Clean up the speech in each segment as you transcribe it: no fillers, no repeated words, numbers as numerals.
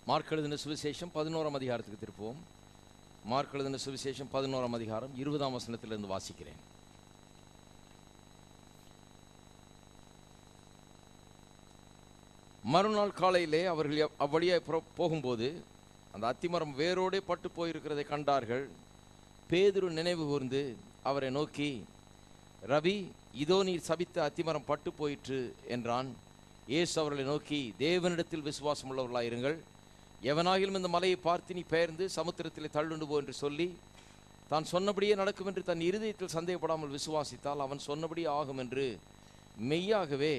Mark எழுதின சுவிசேஷம் 11ஆம் அதிகாரத்துக்கு திருப்புவோம். மார்க் எழுதின சுவிசேஷம் 11ஆம் அதிகாரம் 20ஆம் வசனத்திலிருந்து வாசிக்கிறேன். மறுநாள் காலையிலே அவர்கள் அவ்வழியே போகும்போது அந்த அத்திமரம் வேரோடே பட்டு போயிருக்கிறதை கண்டார்கள். பேதுரு நினைவு கூர்ந்து அவரை நோக்கி, ரவி, இதோ நீர் சபித்த அத்திமரம் பட்டு போயிற்று என்றான். இயேசு அவர்களை நோக்கி, தேவனிடத்தில் விசுவாசம் உள்ளவர்களாயிருங்கள். எவனாகிலும் இந்த மலையை பார்த்து நீ பெயர்ந்து சமுத்திரத்தில் தள்ளுண்டு போ என்று சொல்லி தான் சொன்னபடியே நடக்கும் என்று தன் இருதயத்தில் சந்தேகப்படாமல் விசுவாசித்தால் அவன் சொன்னபடி ஆகும் என்று மெய்யாகவே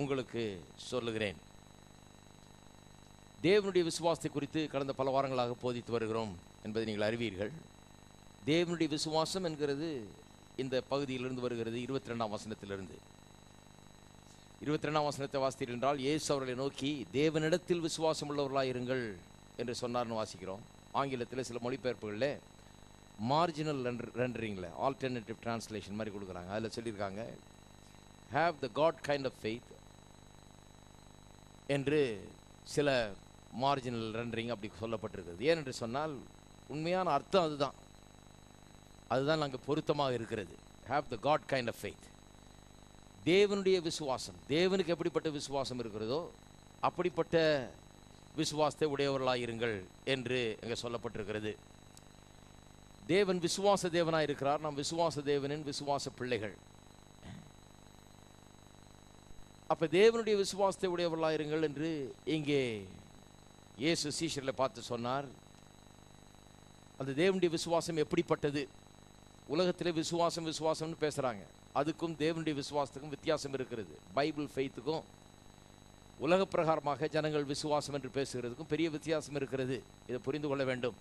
உங்களுக்கு சொல்லுகிறேன். தேவனுடைய விசுவாசத்தை குறித்து கடந்த பல வாரங்களாக போதித்து வருகிறோம் என்பதை நீங்கள் அறிவீர்கள். தேவனுடைய விசுவாசம் என்கிறது இந்த பகுதியிலிருந்து வருகிறது. 22ஆம் வசனத்திலிருந்து 22ஆம் வசனத்தை வாசித்தீர்கள் என்றால், இயேசு அவர்களை நோக்கி தேவனிடத்தில் விசுவாசம் உள்ளவர்களாயிருங்கள் என்று சொன்னார்னு வாசிக்கிறோம். ஆங்கிலத்தில் சில மொழிபெயர்ப்புகளில் மார்ஜினல் ரெண்டரிங்கில் ஆல்டர்னேட்டிவ் டிரான்ஸ்லேஷன் மாதிரி கொடுக்குறாங்க. அதில் சொல்லியிருக்காங்க, have the God kind of faith என்று சில மார்ஜினல் ரெண்டரிங் அப்படி சொல்லப்பட்டிருக்கிறது. ஏனென்று சொன்னால் உண்மையான அர்த்தம் அதுதான் நாங்கள் பொருத்தமாக இருக்கிறது. Have the God kind of faith, தேவனுடைய விசுவாசம். தேவனுக்கு எப்படிப்பட்ட விசுவாசம் இருக்கிறதோ அப்படிப்பட்ட விசுவாசத்தை உடையவர்களாயிருங்கள் என்று இங்கே சொல்லப்பட்டிருக்கிறது. தேவன் விசுவாச தேவனாக இருக்கிறார். நாம் விசுவாச தேவனின் விசுவாச பிள்ளைகள். அப்போ தேவனுடைய விசுவாசத்தை உடையவர்களாயிருங்கள் என்று இங்கே இயேசு சீஷர்களை பார்த்து சொன்னார். அந்த தேவனுடைய விசுவாசம் எப்படிப்பட்டது? உலகத்தில் விசுவாசம்னு பேசுகிறாங்க. அதுக்கும் தேவனுடைய விசுவாசத்துக்கும் வித்தியாசம் இருக்கிறது. பைபிள் ஃபெய்த்துக்கும் உலக பிரகாரமாக ஜனங்கள் விசுவாசம் என்று பேசுகிறதுக்கும் பெரிய வித்தியாசம் இருக்கிறது. இதை புரிந்து கொள்ள வேண்டும்.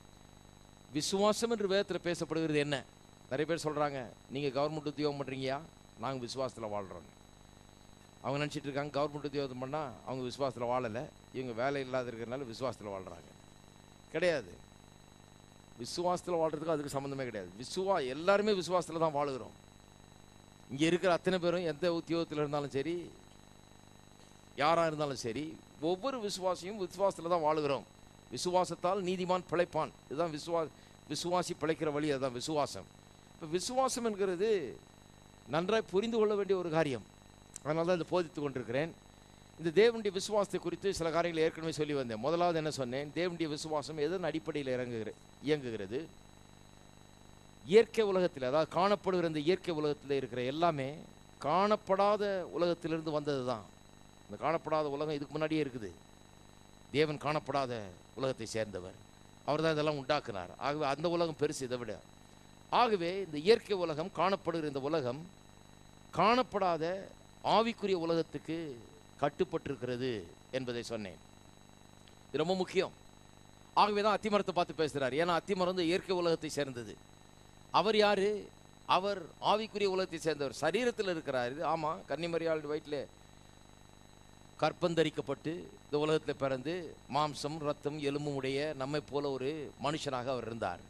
விசுவாசம் என்று வேதத்தில் பேசப்படுகிறது என்ன? நிறைய பேர் சொல்கிறாங்க, நீங்கள் கவர்மெண்ட் உத்தியோகம் பண்ணுறீங்கயா, நாங்கள் விசுவாசத்தில் வாழ்கிறோம். அவங்க நினச்சிட்டு இருக்காங்க கவர்மெண்ட் உத்தியோகம் பண்ணால் அவங்க விசுவாசத்தில் வாழலை, இவங்க வேலை இல்லாத இருக்கிறதுனால விசுவாசத்தில் வாழ்கிறாங்க. கிடையாது. விசுவாசத்தில் வாழ்கிறதுக்கு அதுக்கு சம்மந்தமே கிடையாது. எல்லாருமே விசுவாசத்தில் தான் வாழுகிறோம். இங்கே இருக்கிற அத்தனை பேரும் எந்த உத்தியோகத்தில் இருந்தாலும் சரி, யாராக இருந்தாலும் சரி, ஒவ்வொரு விசுவாசியும் விசுவாசத்தில் தான் வாழுகிறோம். விசுவாசத்தால் நீதிமான் பிழைப்பான். இதுதான் விசுவாசி பிழைக்கிற வழி. அதுதான் விசுவாசம். இப்போ விசுவாசம் என்கிறது நன்றாய் புரிந்து கொள்ள வேண்டிய ஒரு காரியம். அதனால தான் இதை போதித்து கொண்டிருக்கிறேன். இந்த தேவனுடைய விசுவாசத்தை குறித்து சில காரியங்களை ஏற்கனவே சொல்லி வந்தேன். முதலாவது என்ன சொன்னேன்? தேவனுடைய விசுவாசம் எதன் அடிப்படையில் இயங்குகிறது? இயற்கை உலகத்தில், அதாவது காணப்படுகிற இந்த இயற்கை உலகத்தில் இருக்கிற எல்லாமே காணப்படாத உலகத்திலிருந்து வந்தது தான். இந்த காணப்படாத உலகம் இதுக்கு முன்னாடியே இருக்குது. தேவன் காணப்படாத உலகத்தை சேர்ந்தவர். அவர் தான் இதெல்லாம் உண்டாக்குனார். ஆகவே அந்த உலகம் பெருசு இதை விட. ஆகவே இந்த இயற்கை உலகம், காணப்படுகிற இந்த உலகம் காணப்படாத ஆவிக்குரிய உலகத்துக்கு கட்டுப்பட்டிருக்கிறது என்பதை சொன்னேன். இது ரொம்ப முக்கியம். ஆகவே தான் அத்திமரத்தை பார்த்து பேசுகிறார். ஏன்னா அத்திமரம் இயற்கை உலகத்தை சேர்ந்தது. அவர் யாரு? அவர் ஆவிக்குரிய உலகத்தை சேர்ந்தவர். சரீரத்தில் இருக்கிறார். ஆமாம், கன்னிமரியாள் வயிற்றில் கற்பந்தரிக்கப்பட்டு இந்த உலகத்தில் பிறந்து மாம்சம் ரத்தம் எலும்பும் உடைய நம்மை போல ஒரு மனுஷனாக அவர் இருந்தார்.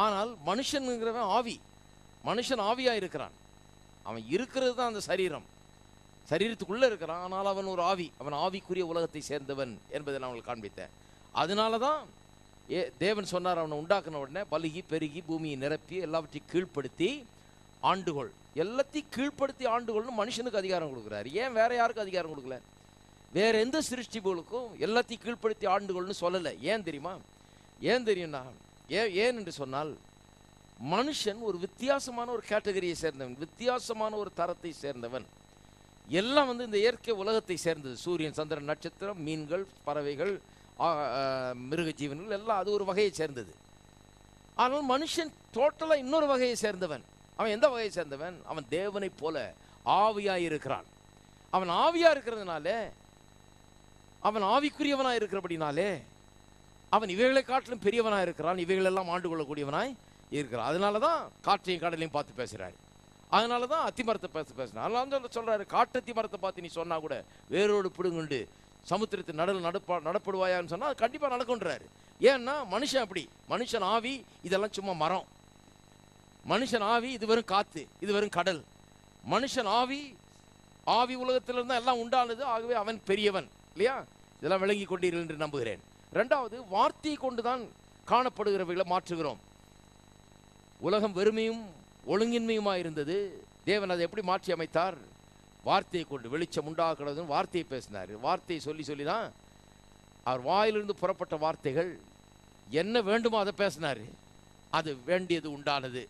ஆனால் மனுஷனுங்கிறவன் ஆவி. மனுஷன் ஆவியாக இருக்கிறான். அவன் இருக்கிறது தான் அந்த சரீரத்துக்குள்ளே இருக்கிறான். ஆனால் அவன் ஒரு ஆவி. அவன் ஆவிக்குரிய உலகத்தை சேர்ந்தவன் என்பதை நான் அவங்களுக்கு காண்பித்தேன். அதனால தான் தேவன் சொன்னார், அவனை உண்டாக்குன உடனே பலுகி பெருகி பூமியை நிரப்பி எல்லாவற்றையும் கீழ்ப்படுத்தி ஆண்டுகொள். எல்லாத்தையும் கீழ்ப்படுத்தி ஆண்டுகொள்னு மனுஷனுக்கு அதிகாரம் கொடுக்குறாரு. ஏன் வேற யாருக்கும் அதிகாரம் கொடுக்கல? வேற எந்த சிருஷ்டிகளுக்கும் எல்லாத்தையும் கீழ்ப்படுத்தி ஆண்டுகொள்னு சொல்லலை. ஏன் தெரியுமா? ஏன் தெரியும்னா, ஏன் என்று சொன்னால், மனுஷன் ஒரு வித்தியாசமான ஒரு கேட்டகரியை சேர்ந்தவன், வித்தியாசமான ஒரு தரத்தை சேர்ந்தவன். எல்லாம் இந்த இயற்கை உலகத்தை சேர்ந்தது. சூரியன், சந்திரன், நட்சத்திரம், மீன்கள், பறவைகள், மிருக ஜீவன்கள் எல்லாம் அது ஒரு வகையை சேர்ந்தது. ஆனால் மனுஷன் டோட்டலாக இன்னொரு வகையை சேர்ந்தவன். அவன் எந்த வகையை சேர்ந்தவன்? அவன் தேவனை போல ஆவியாக இருக்கிறான். அவன் ஆவியாக இருக்கிறதுனால, அவன் ஆவிக்குரியவனாக இருக்கிறபடினாலே அவன் இவைகளை காட்டிலும் பெரியவனாக இருக்கிறான். இவைகளெல்லாம் ஆண்டு கொள்ளக்கூடியவனாய் இருக்கிறான். அதனால தான் காற்றையும் கடலையும் பார்த்து பேசுகிறாரு. அதனால தான் அத்திமரத்தை பேசுகிறார். அதனால சொல்கிறாரு, காட்டத்தி மரத்தை பார்த்து நீ சொன்னால் கூட வேரோடு பிடுங்குண்டு சமுத்திரத்தை நடப்படுவாயான்னு சொன்னால் அது கண்டிப்பாக நடக்குன்றாரு. ஏன்னா மனுஷன் அப்படி. மனுஷன் ஆவி, இதெல்லாம் சும்மா மரம். மனுஷன் ஆவி, இது வெறும் காற்று, இது வெறும் கடல். மனுஷன் ஆவி உலகத்திலிருந்து எல்லாம் உண்டானது. ஆகவே அவன் பெரியவன் இல்லையா? இதெல்லாம் விளங்கி கொண்டீர்கள் என்று நம்புகிறேன். இரண்டாவது, வார்த்தையை கொண்டுதான் காணப்படுகிறவைகளை மாற்றுகிறோம். உலகம் வெறுமையும் ஒழுங்கின்மையுமாக இருந்தது. தேவன் அதை எப்படி மாற்றி அமைத்தார்? வார்த்தையை கொண்டு. வெளிச்சம் உண்டாக்குறதுன்னு வார்த்தையை பேசினார். வார்த்தையை சொல்லி சொல்லி தான் அவர் வாயிலிருந்து புறப்பட்ட வார்த்தைகள் என்ன வேண்டுமோ அதை பேசினார். அது வேண்டியது உண்டானது.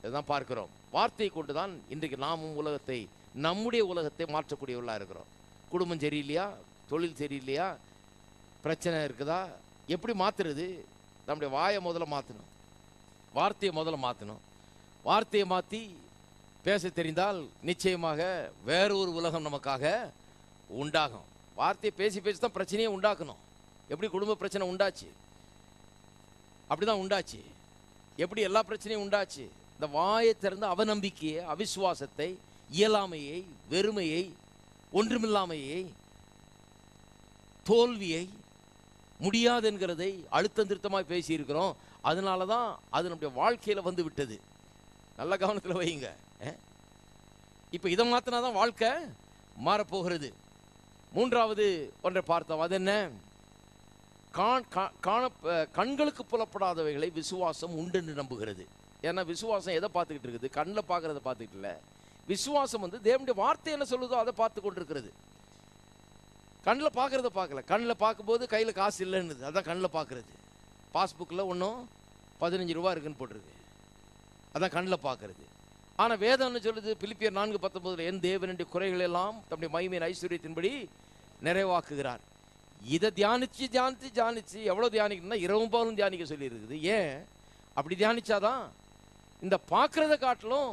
இதுதான் பார்க்கிறோம். வார்த்தையை கொண்டு தான் இன்றைக்கு நாமும் உலகத்தை, நம்முடைய உலகத்தை மாற்றக்கூடியவர்களாக இருக்கிறோம். குடும்பம் சரியில்லையா, தொழில் சரியில்லையா, பிரச்சனை இருக்குதா, எப்படி மாற்றுறது? நம்முடைய வாயை முதல்ல மாற்றணும், வார்த்தையை முதல்ல மாற்றணும். வார்த்தையை மாற்றி பேச தெரிந்தால் நிச்சயமாக வேறொரு உலகம் நமக்காக உண்டாகும். வார்த்தையை பேசி பேசி தான் பிரச்சனையே உண்டாக்கணும். எப்படி குடும்ப பிரச்சனை உண்டாச்சு, அப்படிதான் உண்டாச்சு. எப்படி எல்லா பிரச்சனையும் உண்டாச்சு? இந்த வாயை திறந்து அவநம்பிக்கையை, அவிசுவாசத்தை, இயலாமையை, வெறுமையை, ஒன்றுமில்லாமையை, தோல்வியை, முடியாது என்கிறதை அழுத்தம் திருத்தமாக பேசியிருக்கிறோம். அதனால தான் அது நம்முடைய வாழ்க்கையில் வந்து விட்டது. நல்ல கவனத்தில் வையுங்க. இப்போ இதை மாற்றினா தான் வாழ்க்கை மாறப்போகிறது. மூன்றாவது ஒன்றை பார்த்தோம். அது என்ன? கண்களுக்கு புலப்படாதவைகளை விசுவாசம் உண்டென்று நம்புகிறது. ஏன்னா விசுவாசம் எதை பார்த்துக்கிட்டு இருக்குது? கண்ணில் பார்க்குறத பார்த்துக்கிட்டு இல்லை. விசுவாசம் வந்து தேவனுடைய வார்த்தை என்ன சொல்லுதோ அதை பார்த்து கொண்டிருக்கிறது. கண்ணில் பார்க்குறத பார்க்கல. கண்ணில் பார்க்கும்போது கையில் காசு இல்லைன்னு, அதான் கண்ணில் பார்க்குறது. பாஸ்புக்கில் ஒன்றும் 15 ரூபா இருக்குன்னு போட்டிருக்கு, அதான் கண்ணில் பார்க்குறது. ஆனால் வேதம் என்ன சொல்லுது? பிலிப்பியர் 4:19, என் தேவனுடைய குறைகள் எல்லாம் தம்முடைய மகிமையின் ஐஸ்வர்யத்தின்படி நிறைவாக்குகிறார். இதை தியானித்து தியானித்து தியானித்து எவ்வளோ தியானிக்கணும்னா இரவும் பகலும் தியானிக்க சொல்லியிருக்குது. ஏன் அப்படி தியானிச்சாதான் இந்த பார்க்குறத காட்டிலும்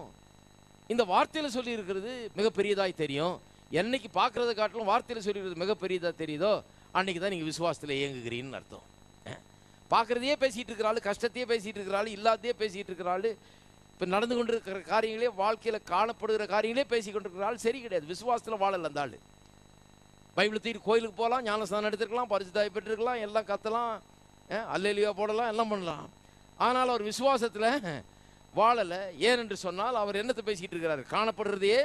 இந்த வார்த்தையில் சொல்லியிருக்கிறது மிகப்பெரியதாய் தெரியும். என்னைக்கு பார்க்குறத காட்டிலும் வார்த்தையில் சொல்லியிருக்கிறது மிகப்பெரியதாக தெரியுதோ அன்றைக்கி தான் நீங்கள் விசுவாசத்தில் இயங்குகிறீன்னு அர்த்தம். பார்க்குறதையே பேசிகிட்டு இருக்கிறாள், கஷ்டத்தையே பேசிகிட்டு இருக்கிறாள், இல்லாதையே பேசிகிட்டு இருக்கிறாள், இப்போ நடந்து கொண்டு இருக்கிற காரியங்களே, வாழ்க்கையில் காணப்படுகிற காரியங்களே பேசி கொண்டு இருக்கிறாள். சரி கிடையாது. விசுவாசத்தில் வாழல அந்த ஆள். பைபிள் தூக்கிட்டு கோயிலுக்கு போகலாம், ஞானஸ்தானம் எடுத்துருக்கலாம், பரிசுத்தாய் பெற்றிருக்கலாம், எல்லாம் கத்தலாம், அல்லேலியா போடலாம், எல்லாம் பண்ணலாம். ஆனால் அவர் விசுவாசத்தில் வாழலை. ஏனென்று சொன்னால் அவர் என்னத்தை பேசிகிட்டு இருக்கிறார்? காணப்படுறதையே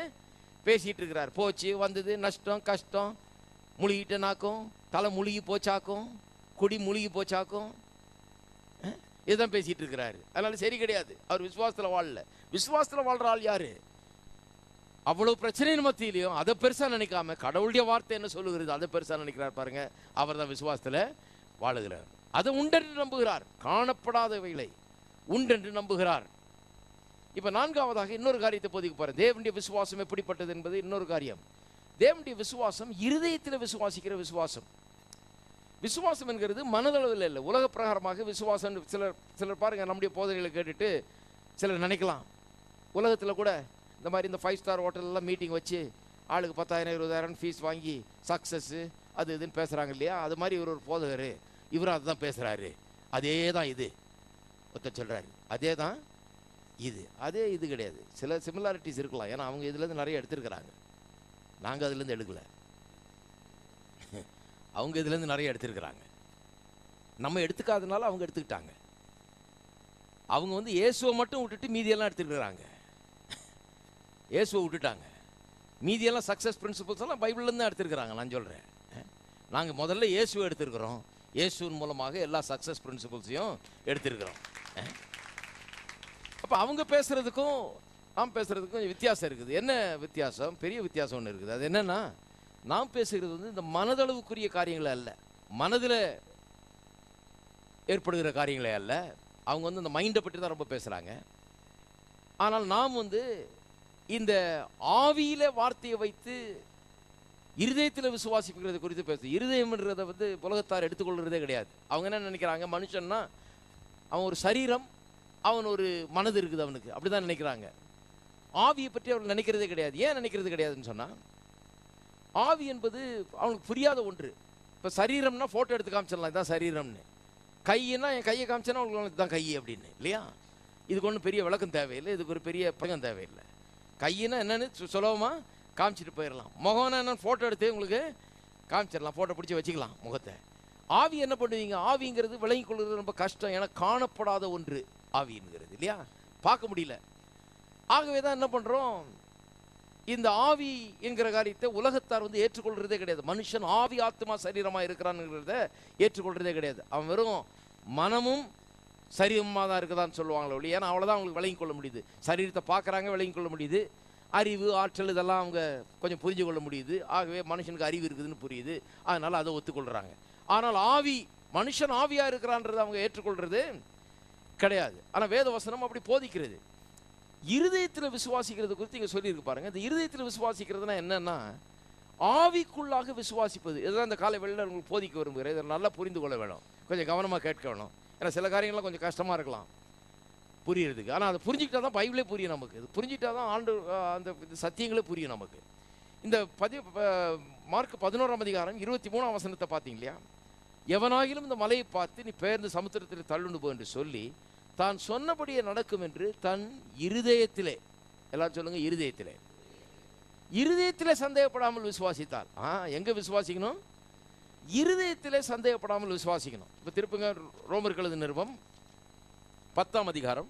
பேசிகிட்டு இருக்கிறார். போச்சு வந்தது, நஷ்டம் கஷ்டம், முழுகிட்ட நாக்கும், தலை முழுகி போச்சாக்கும், குடி முழுகி போச்சாக்கும், இதுதான் பேசிகிட்டு இருக்கிறாரு. அதனால சரி கிடையாது. அவர் விசுவாசத்தில் வாழல. விசுவாசத்தில் வாழ்கிற ஆள் யாரு? அவ்வளோ பிரச்சனையின் மத்தியிலையும் அதை பெருசாக நினைக்காம கடவுளுடைய வார்த்தை என்ன சொல்லுகிறது அதை பெருசாக நினைக்கிறார் பாருங்க. அவர் தான் விசுவாசத்தில் வாழுகிறார். அதை உண்டென்று நம்புகிறார். காணப்படாதவைகளை உண்டென்று நம்புகிறார். இப்போ நான்காவதாக இன்னொரு காரியத்தை போதிக்க போகிறேன். தேவனுடைய விசுவாசம் எப்படிப்பட்டது என்பது இன்னொரு காரியம். தேவனுடைய விசுவாசம் இருதயத்தில் விசுவாசிக்கிற விசுவாசம். விசுவாசம் என்கிறது மனதளவில் இல்லை, உலக பிரகாரமாக விசுவாசம். சிலர் பாருங்க, நம்முடைய போதனைகளை கேட்டுட்டு சிலர் நினைக்கலாம், உலகத்தில் கூட இந்த மாதிரி இந்த 5 ஸ்டார் ஹோட்டல்லாம் மீட்டிங் வச்சு ஆளுக்கு 10,000 20,000 ஃபீஸ் வாங்கி சக்ஸஸ்ஸு அது இதுன்னு பேசுகிறாங்க இல்லையா? அது மாதிரி இவர் ஒரு போதகர், இவரும் அதுதான் பேசுகிறாரு. அதே தான் இது ஒருத்தர் சொல்கிறாரு, அதே தான் இது, அதே இது கிடையாது. சில சிமிலாரிட்டிஸ் இருக்கலாம். ஏன்னா அவங்க இதுலேருந்து நிறைய எடுத்துருக்கிறாங்க, நாங்கள் அதுலேருந்து எடுக்கலை. அவங்க இதுலேருந்து நிறைய எடுத்துருக்கிறாங்க, நம்ம எடுத்துக்காதனால அவங்க எடுத்துக்கிட்டாங்க. அவங்க வந்து இயேசுவை மட்டும் விட்டுட்டு மீதியெல்லாம் எடுத்துருக்குறாங்க. இயேசுவை விட்டுட்டாங்க, மீதியெல்லாம் சக்ஸஸ் பிரின்சிபல்ஸ் எல்லாம் பைபிள்லேருந்து தான் எடுத்துருக்குறாங்க. நான் சொல்கிறேன், நாங்கள் முதல்ல இயேசுவை எடுத்துருக்குறோம், இயேசுவின் மூலமாக எல்லா சக்ஸஸ் பிரின்சிபல்ஸையும் எடுத்துருக்குறோம். அப்போ அவங்க பேசுகிறதுக்கும் நாம் பேசுகிறதுக்கும் வித்தியாசம் இருக்குது. என்ன வித்தியாசம்? பெரிய வித்தியாசம் ஒன்று இருக்குது. அது என்னென்னா, நாம் பேசுகிறது வந்து இந்த மனதளவுக்குரிய காரியங்களே அல்ல, மனதில் ஏற்படுகிற காரியங்களே அல்ல. அவங்க வந்து இந்த மைண்டை பற்றி தான் ரொம்ப பேசுகிறாங்க. ஆனால் நாம் வந்து இந்த ஆவியில் வார்த்தையை வைத்து இருதயத்தில் விசுவாசிக்கிறது குறித்து பேசுது. இருதயம்ன்றதை வந்து உலகத்தார் எடுத்துக்கொள்கிறதே கிடையாது. அவங்க என்ன நினைக்கிறாங்க, மனுஷன்னா அவன் ஒரு சரீரம், அவன் ஒரு மனது இருக்குது அவனுக்கு, அப்படி தான் நினைக்கிறாங்க. ஆவியை பற்றி அவர்கள் நினைக்கிறதே கிடையாது. ஏன் நினைக்கிறது கிடையாதுன்னு சொன்னால், ஆவி என்பது அவனுக்கு புரியாத ஒன்று. இப்போ சரீரம்னா ஃபோட்டோ எடுத்து காமிச்சிடலாம், இதுதான் சரீரம்னு. கையின்னா என் கையை காமிச்சேன்னா அவங்களுக்கு தான் கை அப்படின்னு, இல்லையா? இதுக்கு ஒன்றும் பெரிய விளக்கம் தேவையில்லை, இதுக்கு ஒரு பெரிய பழக்கம் தேவையில்லை. கையினா என்னன்னு சுலபமாக காமிச்சிட்டு போயிடலாம். முகம்னா என்னன்னு ஃபோட்டோ எடுத்து உங்களுக்கு காமிச்சிடலாம், ஃபோட்டோ பிடிச்சி வச்சுக்கலாம் முகத்தை. ஆவி என்ன பண்ணுவீங்க? ஆவிங்கிறது விளங்கி கொள்வது ரொம்ப கஷ்டம். ஏன்னா காணப்படாத ஒன்று ஆவிங்கிறது, இல்லையா? பார்க்க முடியல. ஆகவே தான் என்ன பண்ணுறோம், இந்த ஆவி என்கிற காரியத்தை உலகத்தார் வந்து ஏற்றுக்கொள்றதே கிடையாது. மனுஷன் ஆவி ஆத்மா சரீரமாக இருக்கிறான்ங்கிறத ஏற்றுக்கொள்றதே கிடையாது. அவன் வெறும் மனமும் சரீரமாக தான் இருக்குதான்னு சொல்லுவாங்களே ஒழிய, ஏன்னா அவ்வளோதான் அவங்களுக்கு விளங்கி கொள்ள முடியுது. சரீரத்தை பார்க்குறாங்க, விளங்கி கொள்ள முடியுது. அறிவு ஆற்றல் இதெல்லாம் அவங்க கொஞ்சம் புரிஞ்சு கொள்ள முடியுது. ஆகவே மனுஷனுக்கு அறிவு இருக்குதுன்னு புரியுது, அதனால் அதை ஒத்துக்கொள்கிறாங்க. ஆனால் ஆவி, மனுஷன் ஆவியாக இருக்கிறான்றதை அவங்க ஏற்றுக்கொள்கிறது கிடையாது. ஆனால் வேத வசனம் அப்படி போதிக்கிறது. இருதயத்தில் விசுவாசிக்கிறது குறித்து இங்கே சொல்லியிருக்கு பாருங்க. இந்த இருதயத்தில் விசுவாசிக்கிறதுனா என்னன்னா, ஆவிக்குள்ளாக விசுவாசிப்பது. இதுதான் இந்த காலை வெளியில் உங்களுக்கு போதிக்க விரும்புகிறேன். இதை நல்லா புரிந்து கொள்ள வேணும், கொஞ்சம் கவனமாக கேட்க வேணும். ஏன்னா சில காரியங்கள்லாம் கொஞ்சம் கஷ்டமாக இருக்கலாம் புரியறதுக்கு. ஆனால் அதை புரிஞ்சுக்கிட்டா தான் பைபிளே புரியும் நமக்கு. இது புரிஞ்சுக்கிட்டா தான் அந்த சத்தியங்களே புரியும் நமக்கு. இந்த மார்க் 11ஆம் அதிகாரம் 23ஆம் வசனத்தை பார்த்தீங்க இல்லையா? எவனாகிலும் இந்த மலையை பார்த்து நீ பெயர்ந்து சமுத்திரத்தில் தள்ளுண்டு போ என்று சொல்லி தான் சொன்னபடியே நடக்கும் என்று தன் இருதயத்திலே, எல்லாரும் சொல்லுங்க, இருதயத்திலே, இருதயத்திலே சந்தேகப்படாமல் விசுவாசித்தால். எங்க விசுவாசிக்கணும்? இருதயத்திலே சந்தேகப்படாமல் விசுவாசிக்கணும். இப்போ திருப்புங்க ரோமர்கள் எழுதின நிருபம் 10ஆம் அதிகாரம்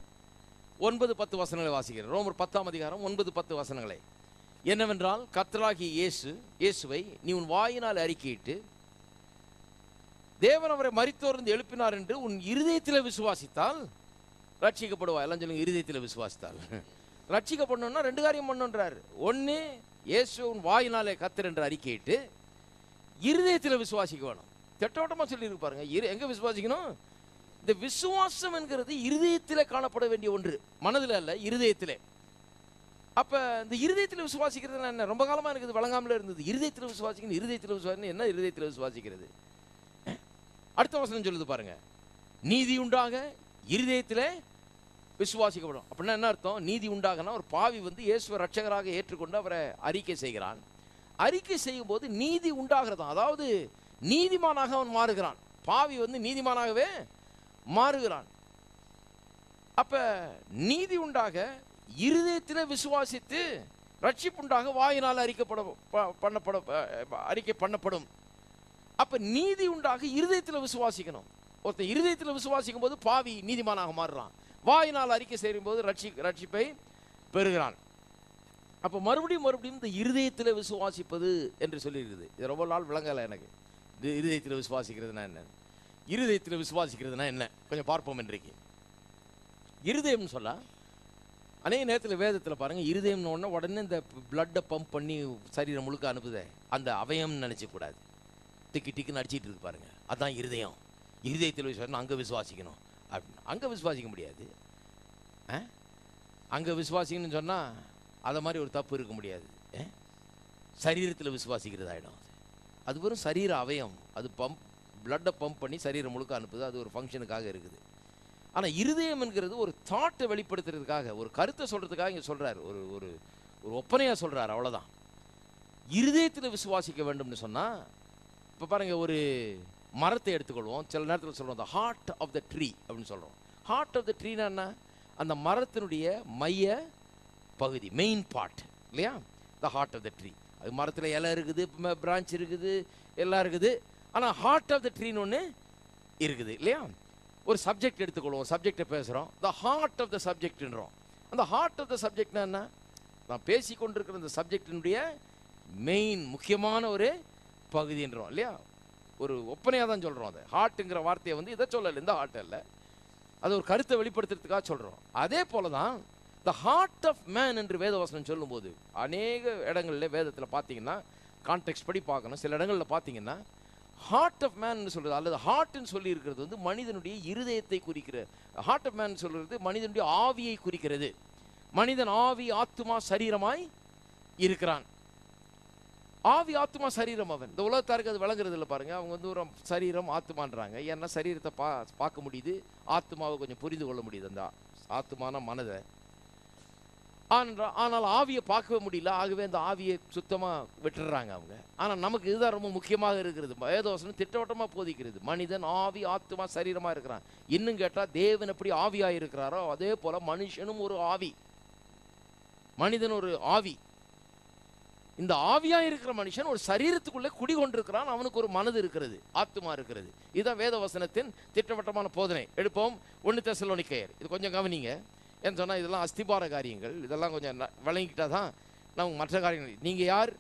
9-10 வசனங்களை வாசிக்கிறேன். ரோமர் 10ஆம் அதிகாரம் 9-10 வசனங்களை. என்னவென்றால், கர்த்தராகிய இயேசுவை நீ உன் வாயினால் அறிக்கையிட்டு தேவன் அவரை மரித்தோர்ந்து எழுப்பினார் என்று உன் இருதயத்தில் விசுவாசித்தால் ரட்சிக்கப்படுவா. எல்லாம் சொல்லுங்க, இருதயத்தில் விசுவாசித்தால் ரட்சிக்கப்படணும்னா 2 காரியம் பண்ணுன்றார். ஒன்று, இயேசு உன் வாயினாலே கர்த்தர் என்று அறிக்கையிட்டு இருதயத்தில் விசுவாசிக்க வேணும். திட்டவட்டமாக சொல்லியிருக்கு பாருங்க. எங்க விசுவாசிக்கணும்? இந்த விசுவாசம் என்கிறது இருதயத்திலே காணப்பட வேண்டிய ஒன்று, மனதில் அல்ல, இருதயத்திலே. அப்ப இந்த இருதயத்தில் விசுவாசிக்கிறது என்ன? ரொம்ப காலமா எனக்கு இது வழங்காமலே இருந்தது. இருதயத்தில் விசுவாசிக்கணும், இருதயத்தில் விசுவாசிக்கணும். என்ன இருதயத்தில் விசுவாசிக்கிறது? அடுத்த வசனம் சொல்லுது பாருங்க, நீதி உண்டாக இருதயத்திலே விசுவாசிக்கப்படும். அப்படின்னா என்ன அர்த்தம்? நீதி உண்டாகனா ஒரு பாவி வந்து இயேசுவை ரட்சகராக ஏற்றுக்கொண்டு அவரை அறிக்கை செய்கிறான். அறிக்கை செய்யும் போது நீதி உண்டாகிறதா, அதாவது நீதிமானாக அவன் மாறுகிறான். பாவி வந்து நீதிமானாகவே மாறுகிறான். அப்ப நீதி உண்டாக இருதயத்தில் விசுவாசித்து ரட்சிப்புண்டாக வாயினால் அறிக்கை பண்ணப்படும். அப்ப நீதி உண்டாக இருதயத்தில் விசுவாசிக்கணும். ஒருத்தர் இருதயத்தில் விசுவாசிக்கும் போது பாவி நீதிமானாக மாறுறான். வாயினால் அறிக்கை செய்யும் போது ரட்சிப்பை பெறுகிறான். அப்ப மறுபடியும் இந்த இருதயத்தில் விசுவாசிப்பது என்று சொல்லியிருக்குது. இது ரொம்ப நாள் விளங்கலை எனக்கு. இது இருதயத்தில் விசுவாசிக்கிறதுனா என்ன, இருதயத்தில் விசுவாசிக்கிறதுனா என்ன, கொஞ்சம் பார்ப்போம் இன்றைக்கு. இருதயம்னு சொல்ல அநேக நேரத்தில் வேதத்தில் பாருங்க, இருதயம்னு உடனே இந்த பிளட்டை பம்ப் பண்ணி சரீரம் முழுக்க அனுப்புதே, அந்த அவயம்னு நினைச்சக்கூடாது. டிக்கி டிக்குன்னு அடிச்சிட்டு இருக்கு பாருங்க, அதுதான் இருதயம். இருதயத்தில் விசுவாசம் அங்கே விசுவாசிக்கணும் அப்படின்னு. அங்கே விசுவாசிக்க முடியாது. அங்கே விசுவாசிக்கணும்னு சொன்னால் அதை மாதிரி ஒரு தப்பு இருக்க முடியாது. சரீரத்தில் விசுவாசிக்கிறது ஆகிடும். அது வெறும் சரீர அவயம். அது பிளட்டை பம்ப் பண்ணி சரீரம் முழுக்க அனுப்புது. அது ஒரு ஃபங்க்ஷனுக்காக இருக்குது. ஆனால் இருதயம் என்கிறது ஒரு தாட்டை வெளிப்படுத்துறதுக்காக, ஒரு கருத்தை சொல்கிறதுக்காக இங்கே சொல்கிறார். ஒரு ஒரு ஒரு ஒப்பனையாக சொல்கிறார், அவ்வளோதான். இருதயத்தில் விசுவாசிக்க வேண்டும்னு சொன்னால், இப்போ பாருங்கள், ஒரு மரத்தை எடுத்துக்கொள்வோம். சில நேரத்தில் சொல்கிறோம் the heart of the tree அப்படின்னு சொல்கிறோம். ஹார்ட் ஆஃப் த ட்ரீனா என்ன? அந்த மரத்தினுடைய மைய பகுதி, மெயின் பார்ட் இல்லையா? The heart of the tree. அது மரத்தில் இலை இருக்குது, பிரான்ச் இருக்குது, எல்லாம் இருக்குது. ஆனால் ஹார்ட் ஆஃப் த ட்ரீன்னு ஒன்று இருக்குது இல்லையா? ஒரு சப்ஜெக்ட் எடுத்துக்கொள்வோம், சப்ஜெக்டை பேசுகிறோம், த ஹார்ட் ஆஃப் த சப்ஜெக்ட்ன்றோம். அந்த ஹார்ட் ஆஃப் த சப்ஜெக்ட்னா என்ன? நான் பேசிக்கொண்டிருக்கிற அந்த சப்ஜெக்டினுடைய மெயின் முக்கியமான ஒரு பகுதின்றோம் இல்லையா? ஒரு ஒப்பனையாக தான் சொல்கிறோம். அதை ஹார்ட்டுங்கிற வார்த்தையை வந்து இதை சொல்லலை, இந்த ஹார்ட் இல்லை, அது ஒரு கருத்தை வெளிப்படுத்துறதுக்காக சொல்கிறோம். அதே போல தான் த ஹார்ட் ஆஃப் மேன் என்று வேதவசனம் சொல்லும்போது அநேக இடங்களில் வேதத்தில் பார்த்தீங்கன்னா, கான்டெக்ஸ்ட் படி பார்க்கணும், சில இடங்களில் பார்த்தீங்கன்னா ஹார்ட் ஆஃப் மேன் சொல்கிறது அல்லது ஹார்ட்னு சொல்லி இருக்கிறது வந்து மனிதனுடைய இருதயத்தை குறிக்கிற. ஹார்ட் ஆஃப் மேன் சொல்கிறது மனிதனுடைய ஆவியை குறிக்கிறது. மனிதன் ஆவி ஆத்துமா சரீரமாய் இருக்கிறான். ஆவி ஆத்மா சரீரம் அவன். இந்த உலகத்தாருக்கு அது விளங்குறது இல்லை பாருங்க. அவங்க வந்து ஒரு சரீரம் ஆத்மான்றாங்க. ஏன்னா சரீரத்தை பார்க்க முடியுது, ஆத்மாவை கொஞ்சம் புரிந்து கொள்ள முடியுது, அந்த ஆத்மான மனதை. ஆனால் ஆவியை பார்க்கவே முடியல. ஆகவே அந்த ஆவியை சுத்தமாக விட்டுடுறாங்க அவங்க. ஆனால் நமக்கு இதுதான் ரொம்ப முக்கியமாக இருக்கிறது. வேதவசனம் திட்டவட்டமாக போதிக்கிறது. மனிதன் ஆவி ஆத்மா சரீரமாக இருக்கிறான். இன்னும் கேட்டால் தேவன் எப்படி ஆவியாக இருக்கிறாரோ அதே போல மனுஷனும் ஒரு ஆவி. மனிதன் ஒரு ஆவி. இந்த ஆவியா இருக்கிற மனுஷன் ஒரு சரீரத்துக்குள்ளே குடிகொண்டிருக்கிறான். அவனுக்கு ஒரு மனது இருக்கிறது, ஆத்மா இருக்கிறது. இதுதான் வேதவசனத்தின் திட்டவட்டமான போதனை. எடுப்போம் 1 தெசலோனிக்கேயர். இது கொஞ்சம் கவனிங்க. ஏன்னு சொன்னால் இதெல்லாம் அஸ்திபார காரியங்கள். இதெல்லாம் கொஞ்சம் விளங்கிக்கிட்டா தான் நான் மற்ற காரியங்கள் நீங்கள் யார்,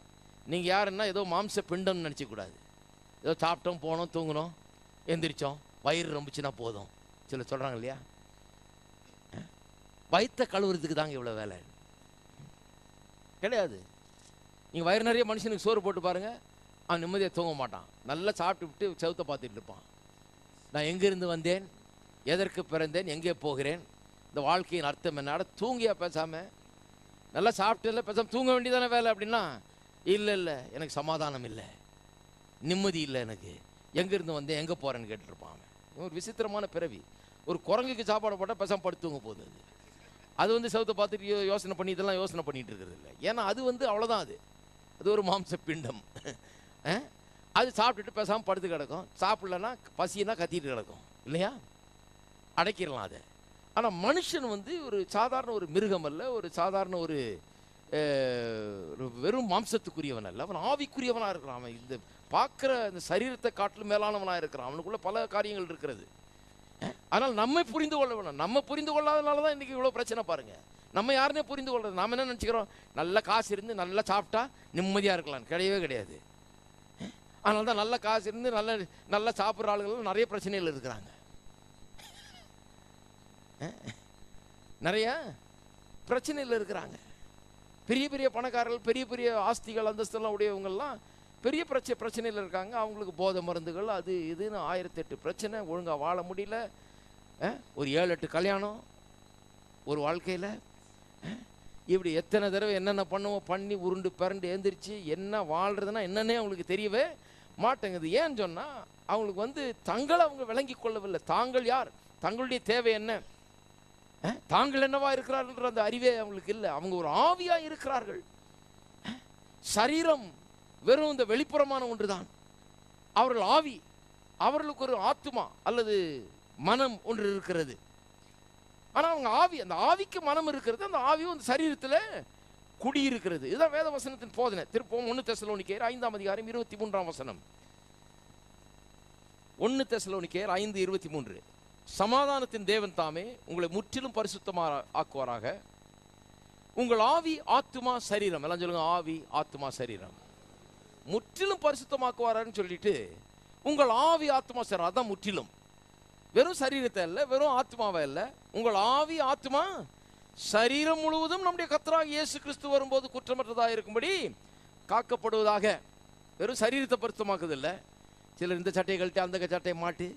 நீங்கள் யாருன்னா ஏதோ மாம்ச பிண்டம்னு நினச்சிக்கூடாது. ஏதோ சாப்பிட்டோம், போனோம், தூங்கினோம், எந்திரிச்சோம், வயிறு ரொம்பிச்சுன்னா போதும். சில சொல்கிறாங்க இல்லையா, வயிற்ற கழுவுறதுக்கு தாங்க இவ்வளோ வேலை கிடையாது. நீங்கள் வயிறு நிறைய மனுஷனுக்கு சோறு போட்டு பாருங்கள், அவன் நிம்மதியாக தூங்க மாட்டான். நல்லா சாப்பிட்டு விட்டு செவத்தை பார்த்துட்டு இருப்பான். நான் எங்கேருந்து வந்தேன், எதற்கு பிறந்தேன், எங்கே போகிறேன், இந்த வாழ்க்கையின் அர்த்தம் என்ன, தூங்கியா பேசாமல், நல்லா சாப்பிட்டு இல்லை பேசாமல் தூங்க வேண்டியதானே வேலை அப்படின்னா, இல்லை இல்லை எனக்கு சமாதானம் இல்லை, நிம்மதி இல்லை, எனக்கு எங்கேருந்து வந்தேன் எங்கே போகிறேன்னு கேட்டுருப்பான். அவன் ஒரு விசித்திரமான பிறவி. ஒரு குரங்குக்கு சாப்பாடு போட்டால் பேசாமல் படுத்துவங்க போகுது. அது வந்து செவத்தை பார்த்துட்டு யோசனை பண்ணி இதெல்லாம் யோசனை பண்ணிகிட்டு இருக்கிறது இல்லை. ஏன்னா அது வந்து அவ்வளோதான், அது ஒரு மாம்ச பிண்டம். அது சாப்பிட்டுட்டு பேசாமல் படுத்து கிடக்கும். சாப்பிட்லன்னா பசினா கத்திட்டு கிடக்கும் இல்லையா, அடைக்கிடலாம் அதை. ஆனால் மனுஷன் வந்து ஒரு சாதாரண ஒரு மிருகம் அல்ல, ஒரு சாதாரண ஒரு வெறும் மாம்சத்துக்குரியவன் அல்ல, அவன் ஆவிக்குரியவனாக இருக்கிறான். அவன் இந்த பார்க்குற இந்த சரீரத்தை காட்டிலும் மேலானவனாக இருக்கிறான். அவனுக்குள்ள பல காரியங்கள் இருக்கிறது. ஆனால் நம்மை புரிந்து கொள்ள வேணும். நம்ம புரிந்து கொள்ளாதனால தான் இன்றைக்கி இவ்வளோ பிரச்சனை பாருங்கள். நம்ம யாருன்னே புரிந்து கொள்றது. நாம் என்ன நினச்சிக்கிறோம், நல்ல காசு இருந்து நல்லா சாப்பிட்டா நிம்மதியாக இருக்கலாம். கிடையவே கிடையாது. அதனால தான் நல்ல காசு இருந்து நல்லா சாப்பிட்ற ஆளுகள் நிறைய பிரச்சனைகள் இருக்கிறாங்க. நிறைய பிரச்சனையில் இருக்கிறாங்க. பெரிய பெரிய பணக்காரர்கள், பெரிய பெரிய ஆஸ்திகள் அந்தஸ்தெல்லாம் உடையவங்கள்லாம் பெரிய பிரச்சனையில் இருக்காங்க. அவங்களுக்கு போதை மருந்துகள், அது இதுன்னு 1008 பிரச்சனை, ஒழுங்காக வாழ முடியல. ஒரு 7-8 கல்யாணம் ஒரு வாழ்க்கையில். இப்படி எத்தனை தடவை என்னென்ன பண்ணுவோம், பண்ணி உருண்டு பிறண்டு எழுந்திரிச்சு என்ன வாழ்கிறதுனா என்னன்னே அவங்களுக்கு தெரியவே மாட்டேங்குது. ஏன்னு சொன்னால் அவங்களுக்கு வந்து தங்களை அவங்க விளங்கி கொள்ளவில்லை. தாங்கள் யார், தங்களுடைய தேவை என்ன, தாங்கள் என்னவா இருக்கிறார்கள் அந்த அறிவே அவங்களுக்கு இல்லை. அவங்க ஒரு ஆவியாக இருக்கிறார்கள். சரீரம் வெறும் இந்த வெளிப்புறமான ஒன்று தான். அவர்கள் ஆவி, அவர்களுக்கு ஒரு ஆத்மா அல்லது மனம் ஒன்று இருக்கிறது. ஆனால் அவங்க ஆவி, அந்த ஆவிக்கு மனம் இருக்கிறது, அந்த ஆவியும் அந்த சரீரத்தில் குடியிருக்கிறது. இதுதான் வேத வசனத்தின் போதனை. திருப்பவும் 1 தெசலோனிக்கேயர் 5ஆம் அதிகாரம் 23ஆம் வசனம். 1 தெசலோனிக்கேயர் 5:23. சமாதானத்தின் தேவன் தாமே உங்களை முற்றிலும் பரிசுத்தமாக ஆக்குவாராக. உங்கள் ஆவி, ஆத்துமா, சரீரம், எல்லாம் சொல்லுங்க, ஆவி, ஆத்துமா, சரீரம் முற்றிலும் பரிசுத்தமாக்குவாரான்னு சொல்லிட்டு உங்கள் ஆவி, ஆத்மா, சரீரம், அதான் முற்றிலும். வெறும் சரீரத்தை இல்லை, வெறும் ஆத்மாவை இல்லை, உங்கள் ஆவி, ஆத்மா, சரீரம் முழுவதும் நம்முடைய கர்த்தராகிய இயேசு கிறிஸ்து வரும்போது குற்றமற்றதாக இருக்கும்படி காக்கப்படுவதாக. வெறும் சரீரத்தை பரிசுத்தமாக்குது இல்லை. சிலர் இந்த சட்டையை கழட்டி அந்த சட்டையை மாட்டு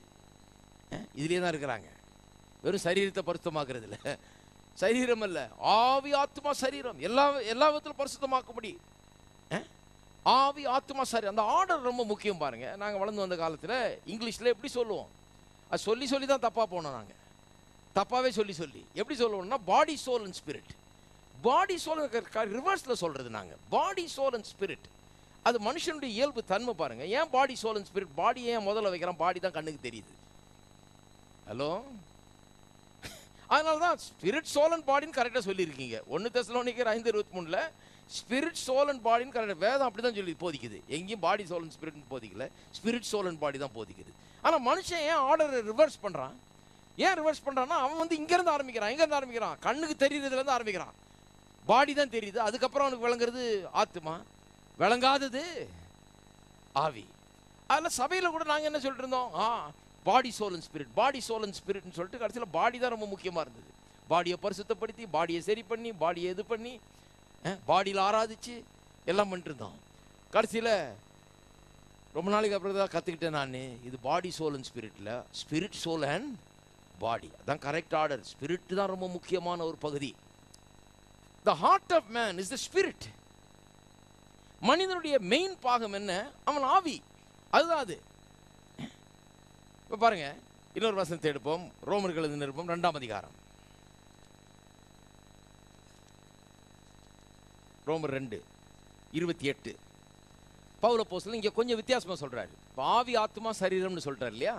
இதுலேயே தான் இருக்கிறாங்க. வெறும் சரீரத்தை பரிசுத்தமாக்குறது இல்லை. சரீரம் அல்ல, ஆவி, ஆத்மா, சரீரம் எல்லா விதத்திலும் பரிசுத்தமாக்கும்படி ஆவி, ஆத்மா, சரீரம். அந்த ஆர்டர் ரொம்ப முக்கியம் பாருங்க. நாங்கள் வளர்ந்து வந்த காலத்தில் இங்கிலீஷில் எப்படி சொல்லுவோம், அது சொல்லி சொல்லி தான் தப்பாக போனோம். நாங்கள் தப்பாகவே சொல்லி எப்படி சொல்லுவோம்னா body, soul and spirit. Body, soul ரிவர்ஸில் சொல்கிறது நாங்கள். பாடி, சோல் அண்ட் ஸ்பிரிட் அது மனுஷனுடைய இயல்பு தன்மை பாருங்கள். ஏன் பாடி, சோல் அண்ட் ஸ்பிரிட்? பாடியை ஏன் முதல்ல வைக்கிறான்? பாடி தான் கண்ணுக்கு தெரியுது. ஹலோ, அதனால தான் ஸ்பிரிட், சோல் அண்ட் பாடின்னு கரெக்டாக சொல்லியிருக்கீங்க. 1 தெசலோனிக்கேயர் 5:23 ஸ்பிரிட், சோல் அண்ட் பாடின்னு கரெக்டாக வேதம் அப்படி தான் சொல்லி போதிக்குது. எங்கேயும் பாடி, சோல் அண்ட் ஸ்பிரிட்னு போதிக்கல, ஸ்பிரிட், சோல் அண்ட் பாடி தான் போதிக்குது. ஆனால் மனுஷன் ஏன் ஆர்டரை ரிவர்ஸ் பண்ணுறான்? ஏன் ரிவர்ஸ் பண்ணுறான்னா, அவன் வந்து இங்கேருந்து ஆரம்பிக்கிறான், கண்ணுக்கு தெரியுறதுலேருந்து ஆரம்பிக்கிறான். பாடி தான் தெரியுது, அதுக்கப்புறம் அவனுக்கு விளங்குறது ஆத்மா, விளங்காதது ஆவி. அதில் சபையில் கூட நாங்கள் என்ன சொல்லிட்டு இருந்தோம், body, soul and spirit, body, soul and ஸ்பிரிட்னு சொல்லிட்டு கடைசியில் பாடி தான் ரொம்ப முக்கியமாக இருந்தது. பாடியை பரிசுத்தப்படுத்தி, பாடியை சரி பண்ணி, பாடியை இது பண்ணி, பாடியில் ஆராதிச்சு எல்லாம் பண்ணிட்டு இருந்தோம். கடைசியில் ரொம்ப நாளைக்கு அப்புறம் தான் கற்றுக்கிட்டேன் நான், இது பாடி, சோல் அண்ட் ஸ்பிரிட்டில் ஸ்பிரிட், சோல் அண்ட் பாடி அதான் கரெக்ட் ஆர்டர். ஸ்பிரிட் தான் ரொம்ப முக்கியமான ஒரு பகுதி. The heart of man is the spirit. மனிதனுடைய மெயின் பாகம் என்ன? அவன் ஆவி, அதுதான் அது. இப்போ பாருங்க, இன்னொரு வசனத்தை எடுப்போம். ரோமர்கள் நிருபம் 2ஆம் அதிகாரம். ரோமர் 2:28. பவுல் அப்போஸ்தலன் இங்கே கொஞ்சம் வித்தியாசமாக சொல்கிறாரு. இப்போ ஆவி, ஆத்மா, சரீரம்னு சொல்கிறார் இல்லையா?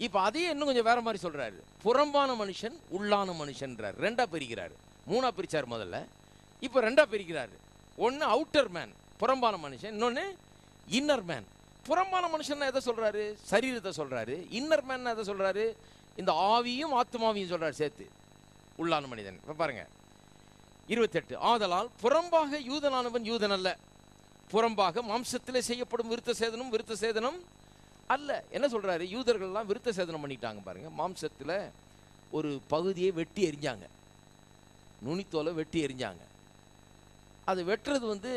இப்போ அதையே இன்னும் கொஞ்சம் வேற மாதிரி சொல்கிறாரு. புறம்பான மனுஷன், உள்ளான மனுஷன்றார். 2ஆக பிரிக்கிறார். 3ஆக பிரித்தார் முதல்ல, இப்போ 2ஆக பிரிக்கிறார். ஒன்று அவுட்டர் மேன், புறம்பான மனுஷன். இன்னொன்று இன்னர் மேன். புறம்பான மனுஷன் எதை சொல்கிறாரு? சரீரத்தை சொல்கிறாரு. இன்னர் மேன் எதை சொல்கிறாரு? இந்த ஆவியும் ஆத்மாவையும் சொல்கிறார் சேர்த்து, உள்ளான மனிதன். இப்போ பாருங்கள், 28 ஆதலால் புறம்பாக யூதனானவன் யூதன் அல்ல, புறம்பாக மாம்சத்திலே செய்யப்படும் விருத்த சேதனம் அல்ல. என்ன சொல்றாரு? யூதர்கள்லாம் விருத்த சேதனம் பண்ணிட்டாங்க பாருங்க. மாம்சத்தில் ஒரு பகுதியை வெட்டி எரிஞ்சாங்க, நுனித்தோலை வெட்டி எரிஞ்சாங்க. அது வெட்டுறது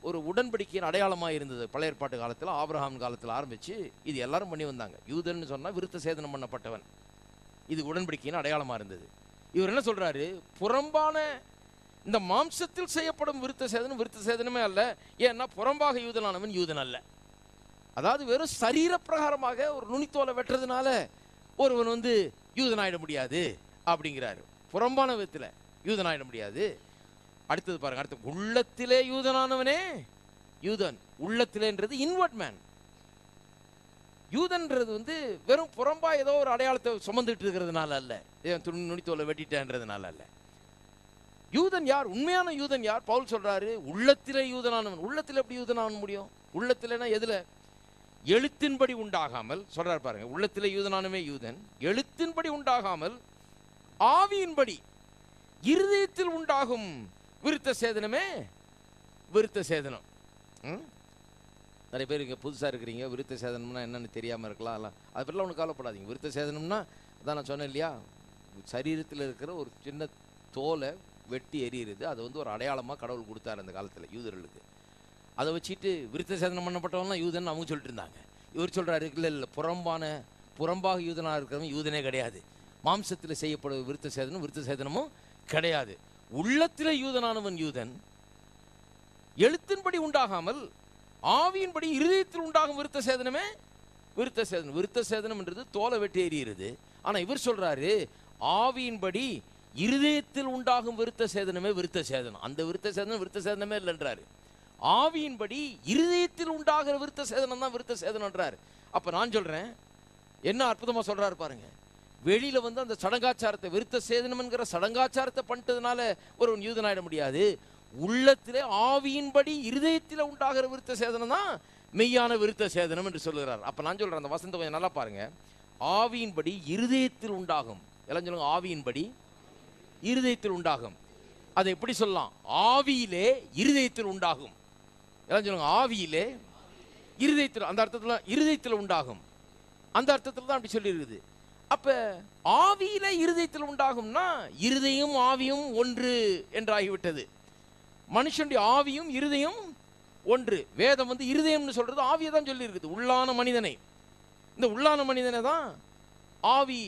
ஒரு உடன்படிக்கையின் அடையாளமாக இருந்தது. பழைய ஏற்பாட்டு காலத்தில், ஆபிரகாம் காலத்தில் ஆரம்பித்து இது எல்லாரும் பண்ணி வந்தாங்க. யூதன் சொன்னால் விருத்த சேதனம் பண்ணப்பட்டவன், இது உடன்படிக்கையின் அடையாளமாக இருந்தது. இவர் என்ன சொல்றாரு? புறம்பான இந்த மாம்சத்தில் செய்யப்படும் விருத்த சேதனமே அல்ல, ஏன்னா புறம்பாக யூதனானவன் யூதன் அல்ல. அதாவது வெறும் சரீர பிரகாரமாக ஒரு நுனித்தோலை வெட்டுறதுனால ஒருவன் யூதனாயிட முடியாது அப்படிங்கிறாரு. புறம்பான விதத்தில் யூதனாயிட முடியாது. அடுத்தது பாருங்க, அடுத்து உள்ளத்திலே யூதனானவனே யூதன். உள்ளத்திலேன்றது இன்வர்ட் மேன். யூதன்றது வெறும் புறம்பா ஏதோ ஒரு அடையாளத்தை சுமந்துட்டு இருக்கிறதுனால அல்ல, நுனித்தோலை வெட்டிட்டேன்றதுனால அல்ல. யூதன் யார்? உண்மையான யூதன் யார்? பவுல் சொல்றாரு, உள்ளத்திலே யூதனானவன். உள்ளத்தில் எப்படி யூதனாக முடியும்? உள்ளத்திலேனா எதுல? எழுத்தின்படி உண்டாகாமல் சொல்றாரு பாருங்க. உள்ளத்திலே யூதனானவே யூதன், எழுத்தின்படி உண்டாகாமல் ஆவியின்படி இருதயத்தில் உண்டாகும் விருத்த சேதனமே விருத்த சேதனம். நிறைய பேர் இங்கே புதுசாக இருக்கிறீங்க, விருத்த சேதனம்னா என்னன்னு தெரியாமல் இருக்கலாம். அது பற்றிலாம் ஒன்றும் கவலைப்படாதீங்க. விருத்த சேதனம்னா அதான் நான் சொன்னேன் இல்லையா, சரீரத்தில் இருக்கிற ஒரு சின்ன தோலை வெட்டி எறிகிறது. அது ஒரு அடையாளமாக கடவுள் கொடுத்தார் அந்த காலத்தில் யூதர்களுக்கு. அதை வச்சுட்டு விருத்த சேதனம் பண்ணப்பட்டவங்களாம் யூதன் அவங்க சொல்லிட்டு இருந்தாங்க. இவர் சொல்கிறாரு, இல்லை புறம்பாக யூதனாக இருக்கிறவங்க யூதனே கிடையாது, மாம்சத்தில் செய்யப்படும் விருத்த சேதனமும் கிடையாது. உள்ளத்திலே யூதனானவன் யூதன், எழுத்தின்படி உண்டாகாமல் ஆவியின்படி இருதயத்தில் உண்டாகும் விருத்த சேதனமே விருத்த சேதனம். விருத்த சேதனம் என்றது தோலை வெட்டி எறிகிறது. ஆனால் இவர் சொல்றாரு, ஆவியின்படி இருதயத்தில் உண்டாகும் விருத்த சேதனமே விருத்த சேதனம். அந்த விருத்த சேதனமே இல்லைன்றாரு. ஆவியின்படி இருதயத்தில் உண்டாகிற விருத்த சேதனம் தான் விருத்த சேதனம்ன்றார். அப்ப நான் சொல்றேன், என்ன அற்புதமா சொல்றாரு பாருங்க. வெளியில அந்த சடங்காச்சாரத்தை, விருத்த சேதனம் என்கிற சடங்காச்சாரத்தை பண்ணிட்டதுனால ஒருவன் யூதனாயிட முடியாது. உள்ளத்திலே ஆவியின்படி இருதயத்தில் உண்டாகிற விருத்த சேதனம் தான் மெய்யான விருத்த சேதனம் என்று சொல்லுகிறார். அப்ப நான் சொல்றேன், அந்த வசனத்தை கொஞ்சம் நல்லா பாருங்க. ஆவியின்படி இருதயத்தில் உண்டாகும். எல்லாம் சொல்லுங்க, ஆவியின்படி இருதயத்தில் உண்டாகும். அதை எப்படி சொல்லலாம்? ஆவியிலே இருதயத்தில் உண்டாகும். எல்லாம் சொல்லுங்க, ஆவியிலே இருதயத்தில், அந்த அர்த்தத்தில் இருதயத்தில் உண்டாகும். அந்த அர்த்தத்தில் தான் அப்படி சொல்லி இருக்குது. அப்ப ஆவியில இருதயத்தில் உண்டாகும்னா இருதயம் ஆவியும் ஒன்று என்றாகிவிட்டது. மனுஷனுடைய ஆவியும் இருதயம் ஒன்று. வேதம் இருதயம்னு சொல்றது ஆவியை தான் சொல்லி இருக்குது. உள்ளான மனிதனை, இந்த உள்ளான மனிதனை தான் ஆவி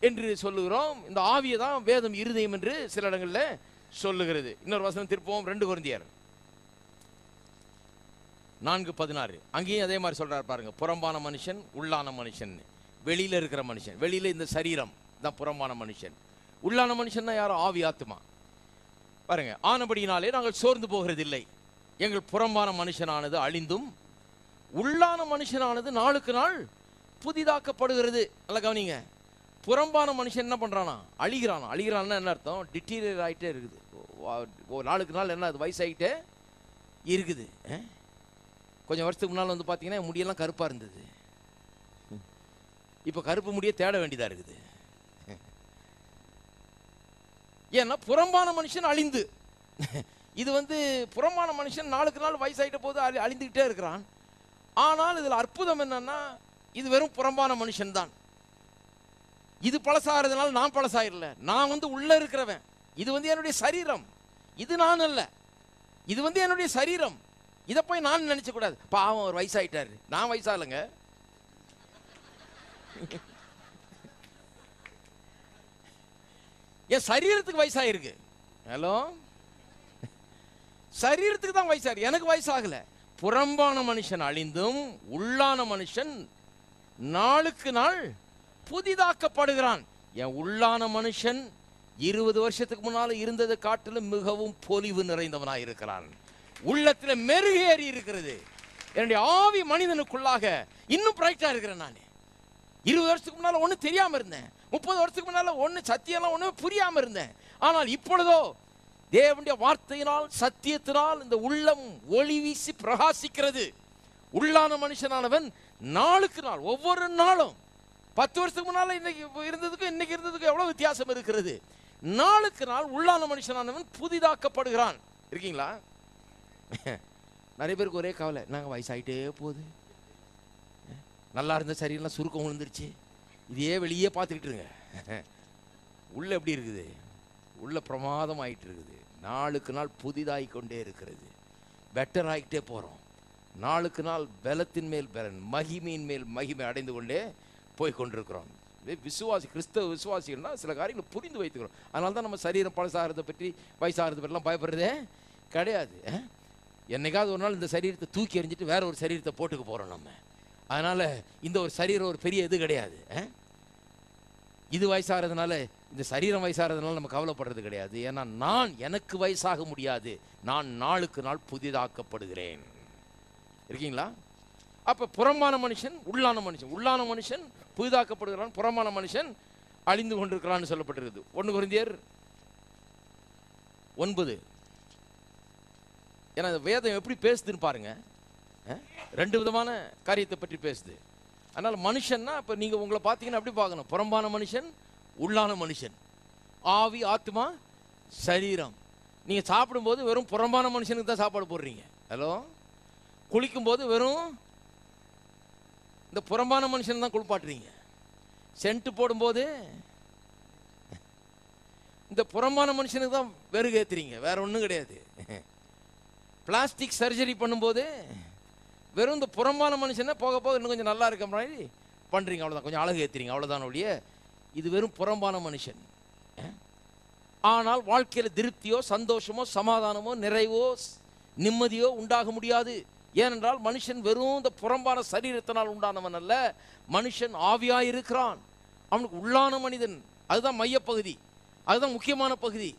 என்று சொல்லுகிறோம். இந்த ஆவியை தான் வேதம் இருதயம் என்று சில இடங்களில் சொல்லுகிறது. இன்னொரு வசனம் திருப்பவும், 2 கொரிந்தியர் 4:16. அங்கேயும் அதே மாதிரி சொல்றாரு பாருங்க. புறம்பான மனுஷன், உள்ளான மனுஷன். வெளியில இருக்கிற மனுஷன், வெளியில இந்த சரீரம் தான் புறம்பான மனுஷன். உள்ளான மனுஷன் தான் யாரும்? ஆவி, ஆத்மா. பாருங்க, ஆனபடியினாலே நாங்கள் சோர்ந்து போகிறதில்லை. எங்கள் புறம்பான மனுஷனானது அழிந்தும் உள்ளான மனுஷனானது நாளுக்கு நாள் புதிதாக்கப்படுகிறது. நல்லா கவனிங்க. புறம்பான மனுஷன் என்ன பண்றானா? அழிகிறானா. அழிகிறான்னா என்ன அர்த்தம்? டிட்டீரியேட் ஆகிட்டே இருக்குது. நாளுக்கு நாள் என்ன, அது வயசாகிட்டே இருக்குது. கொஞ்சம் வருஷத்துக்கு முன்னால் பார்த்தீங்கன்னா முடியெல்லாம் கருப்பாக இருந்தது. இப்போ கருப்பு முடியை தேட வேண்டியதாக இருக்குது. ஏன்னா புறம்பான மனுஷன் அழிந்து, இது புறம்பான மனுஷன் நாளுக்கு நாள் வயசாகிட்ட போது அழிந்துக்கிட்டே இருக்கிறான். ஆனால் இதில் அற்புதம் என்னன்னா, இது வெறும் புறம்பான மனுஷன் தான். இது பழசாகிறதுனால நான் பழசாயிரல. நான் உள்ள இருக்கிறவன். இது என்னுடைய சரீரம். இது நான் அல்ல. இது என்னுடைய சரீரம். இதை போய் நான் நினைச்ச கூடாது. பாவம், அவர் வயசாயிட்டாரு. நான் வயசாகலைங்க. என் சரீரத்துக்கு வயசாயிருக்கு. ஹலோ, சரீரத்துக்கு தான் வயசாயிருக்கு, எனக்கு வயசாகல. புறம்பான மனுஷன் அழிந்தும் உள்ளான மனுஷன் நாளுக்கு நாள் புதிதாக்கப்படுகிறான். என் உள்ளான மனுஷன் 20 வருஷத்துக்கு முன்னால இருந்ததை காட்டிலும் மிகவும் பொலிவு நிறைந்தவனாய் இருக்கிறான். உள்ளத்தில் மெருகேறி இருக்கிறது. என்னுடைய ஆவி மனிதனுக்குள்ளாக இன்னும் பிரைட்டா இருக்கிறேன். நான் 20 வருஷத்துக்கு முன்னால ஒண்ணு தெரியாம இருந்தேன். 30 வருஷத்துக்கு முன்னால ஒண்ணு சத்தியம்லாம் ஒண்ணு புரியாம இருந்தேன். ஆனால் இப்பொழுதோ தேவனுடைய வார்த்தையினால், சத்தியத்தினால் இந்த உள்ளம் ஒளி வீசி பிரகாசிக்கிறது. உள்ளான மனுஷனானவன் நாளுக்கு நாள், ஒவ்வொரு நாளும் 10 வருஷத்துக்கு முன்னால இன்னைக்கு இருந்ததுக்கும் இன்னைக்கு இருந்ததுக்கும் எவ்வளவு வித்தியாசம் இருக்கிறது. நாளுக்கு நாள் உள்ளான மனுஷனானவன் புதிதாக்கப்படுகிறான். இருக்கீங்களா? நிறைய பேருக்கு ஒரே கவலை, நாங்கள் வயசாயிட்டே போகுது, நல்லா இருந்த சரியெல்லாம் சுருக்கம் விழுந்துருச்சு, இதையே வெளியே பார்த்துக்கிட்டு இருங்க. உள்ள எப்படி இருக்குது? உள்ள பிரமாதம் ஆகிட்டு இருக்குது. நாளுக்கு நாள் புதிதாகி கொண்டே இருக்கிறது. பெட்டர் ஆகிட்டே போகிறோம். நாளுக்கு நாள் பலத்தின் மேல் பலன், மகிமையின் மேல் மகிமை அடைந்து கொண்டே போய் கொண்டிருக்கிறோம். விசுவாசி, கிறிஸ்தவ விசுவாசிகள்னா சில காரியங்களை புரிந்து வைத்துக்கிறோம். அதனால தான் நம்ம சரீரம் பழசாகிறத பற்றி வயசாகிறத பற்றிலாம் பயப்படுறதே கிடையாது. என்னைக்காவது ஒரு நாள் இந்த சரீரத்தை தூக்கி எறிஞ்சிட்டு வேற ஒரு சரீரத்தை போட்டுக்க போகிறோம் நம்ம. அதனால் இந்த ஒரு சரீரம் ஒரு பெரிய இது கிடையாது. இது வயசாகிறதுனால, இந்த சரீரம் வயசாகிறதுனால நம்ம கவலைப்படுறது கிடையாது. ஏன்னா நான், எனக்கு வயசாக முடியாது, நான் நாளுக்கு நாள் புதிதாக்கப்படுகிறேன். இருக்கீங்களா? அப்போ புறம்பான மனுஷன், உள்ளான மனுஷன். உள்ளான மனுஷன் புதிதாக்கப்படுகிறான், புறம்பான மனுஷன் அழிந்து கொண்டிருக்கிறான்னு சொல்லப்பட்டிருக்குது. 1 கொரிந்தியர் 9. ஏன்னா வேதம் எப்படி பேசுதுன்னு பாருங்க. 2 விதமான காரியத்தை பற்றி பேசுது. அதனால் மனுஷன்னா இப்போ நீங்கள் உங்களை பார்த்தீங்கன்னா அப்படி பார்க்கணும். புறம்பான மனுஷன், உள்ளான மனுஷன், ஆவி, ஆத்மா, சரீரம். நீங்கள் சாப்பிடும்போது வெறும் புறம்பான மனுஷனுக்கு தான் சாப்பாடு போடுறீங்க. ஹலோ, குளிக்கும்போது வெறும் இந்த புறம்பான மனுஷன் தான் குளிப்பாட்டுறீங்க. சென்ட்டு போடும்போது இந்த புறம்பான மனுஷனுக்கு தான் வெறுகு ஏற்றுறீங்க, வேற ஒன்றும் கிடையாது. பிளாஸ்டிக் சர்ஜரி பண்ணும்போது வெறும் இந்த புறம்பான மனுஷனை போக போக இன்னும் கொஞ்சம் நல்லா இருக்க மாதிரி பண்ணுறீங்க, அவ்வளோதான். கொஞ்சம் அழகு ஏற்றுறீங்க, அவ்வளோதான் ஒழிய இது வெறும் புறம்பான மனுஷன். ஆனால் வாழ்க்கையில் திருப்தியோ, சந்தோஷமோ, சமாதானமோ, நிறைவோ, நிம்மதியோ உண்டாக முடியாது. ஏனென்றால் மனுஷன் வெறும் இந்த புறம்பான சரீரத்தினால் உண்டானவன் அல்ல, மனுஷன் ஆவியாயிருக்கிறான். அவனுக்கு உள்ளான மனிதன், அதுதான் மையப்பகுதி, அதுதான் முக்கியமான பகுதி,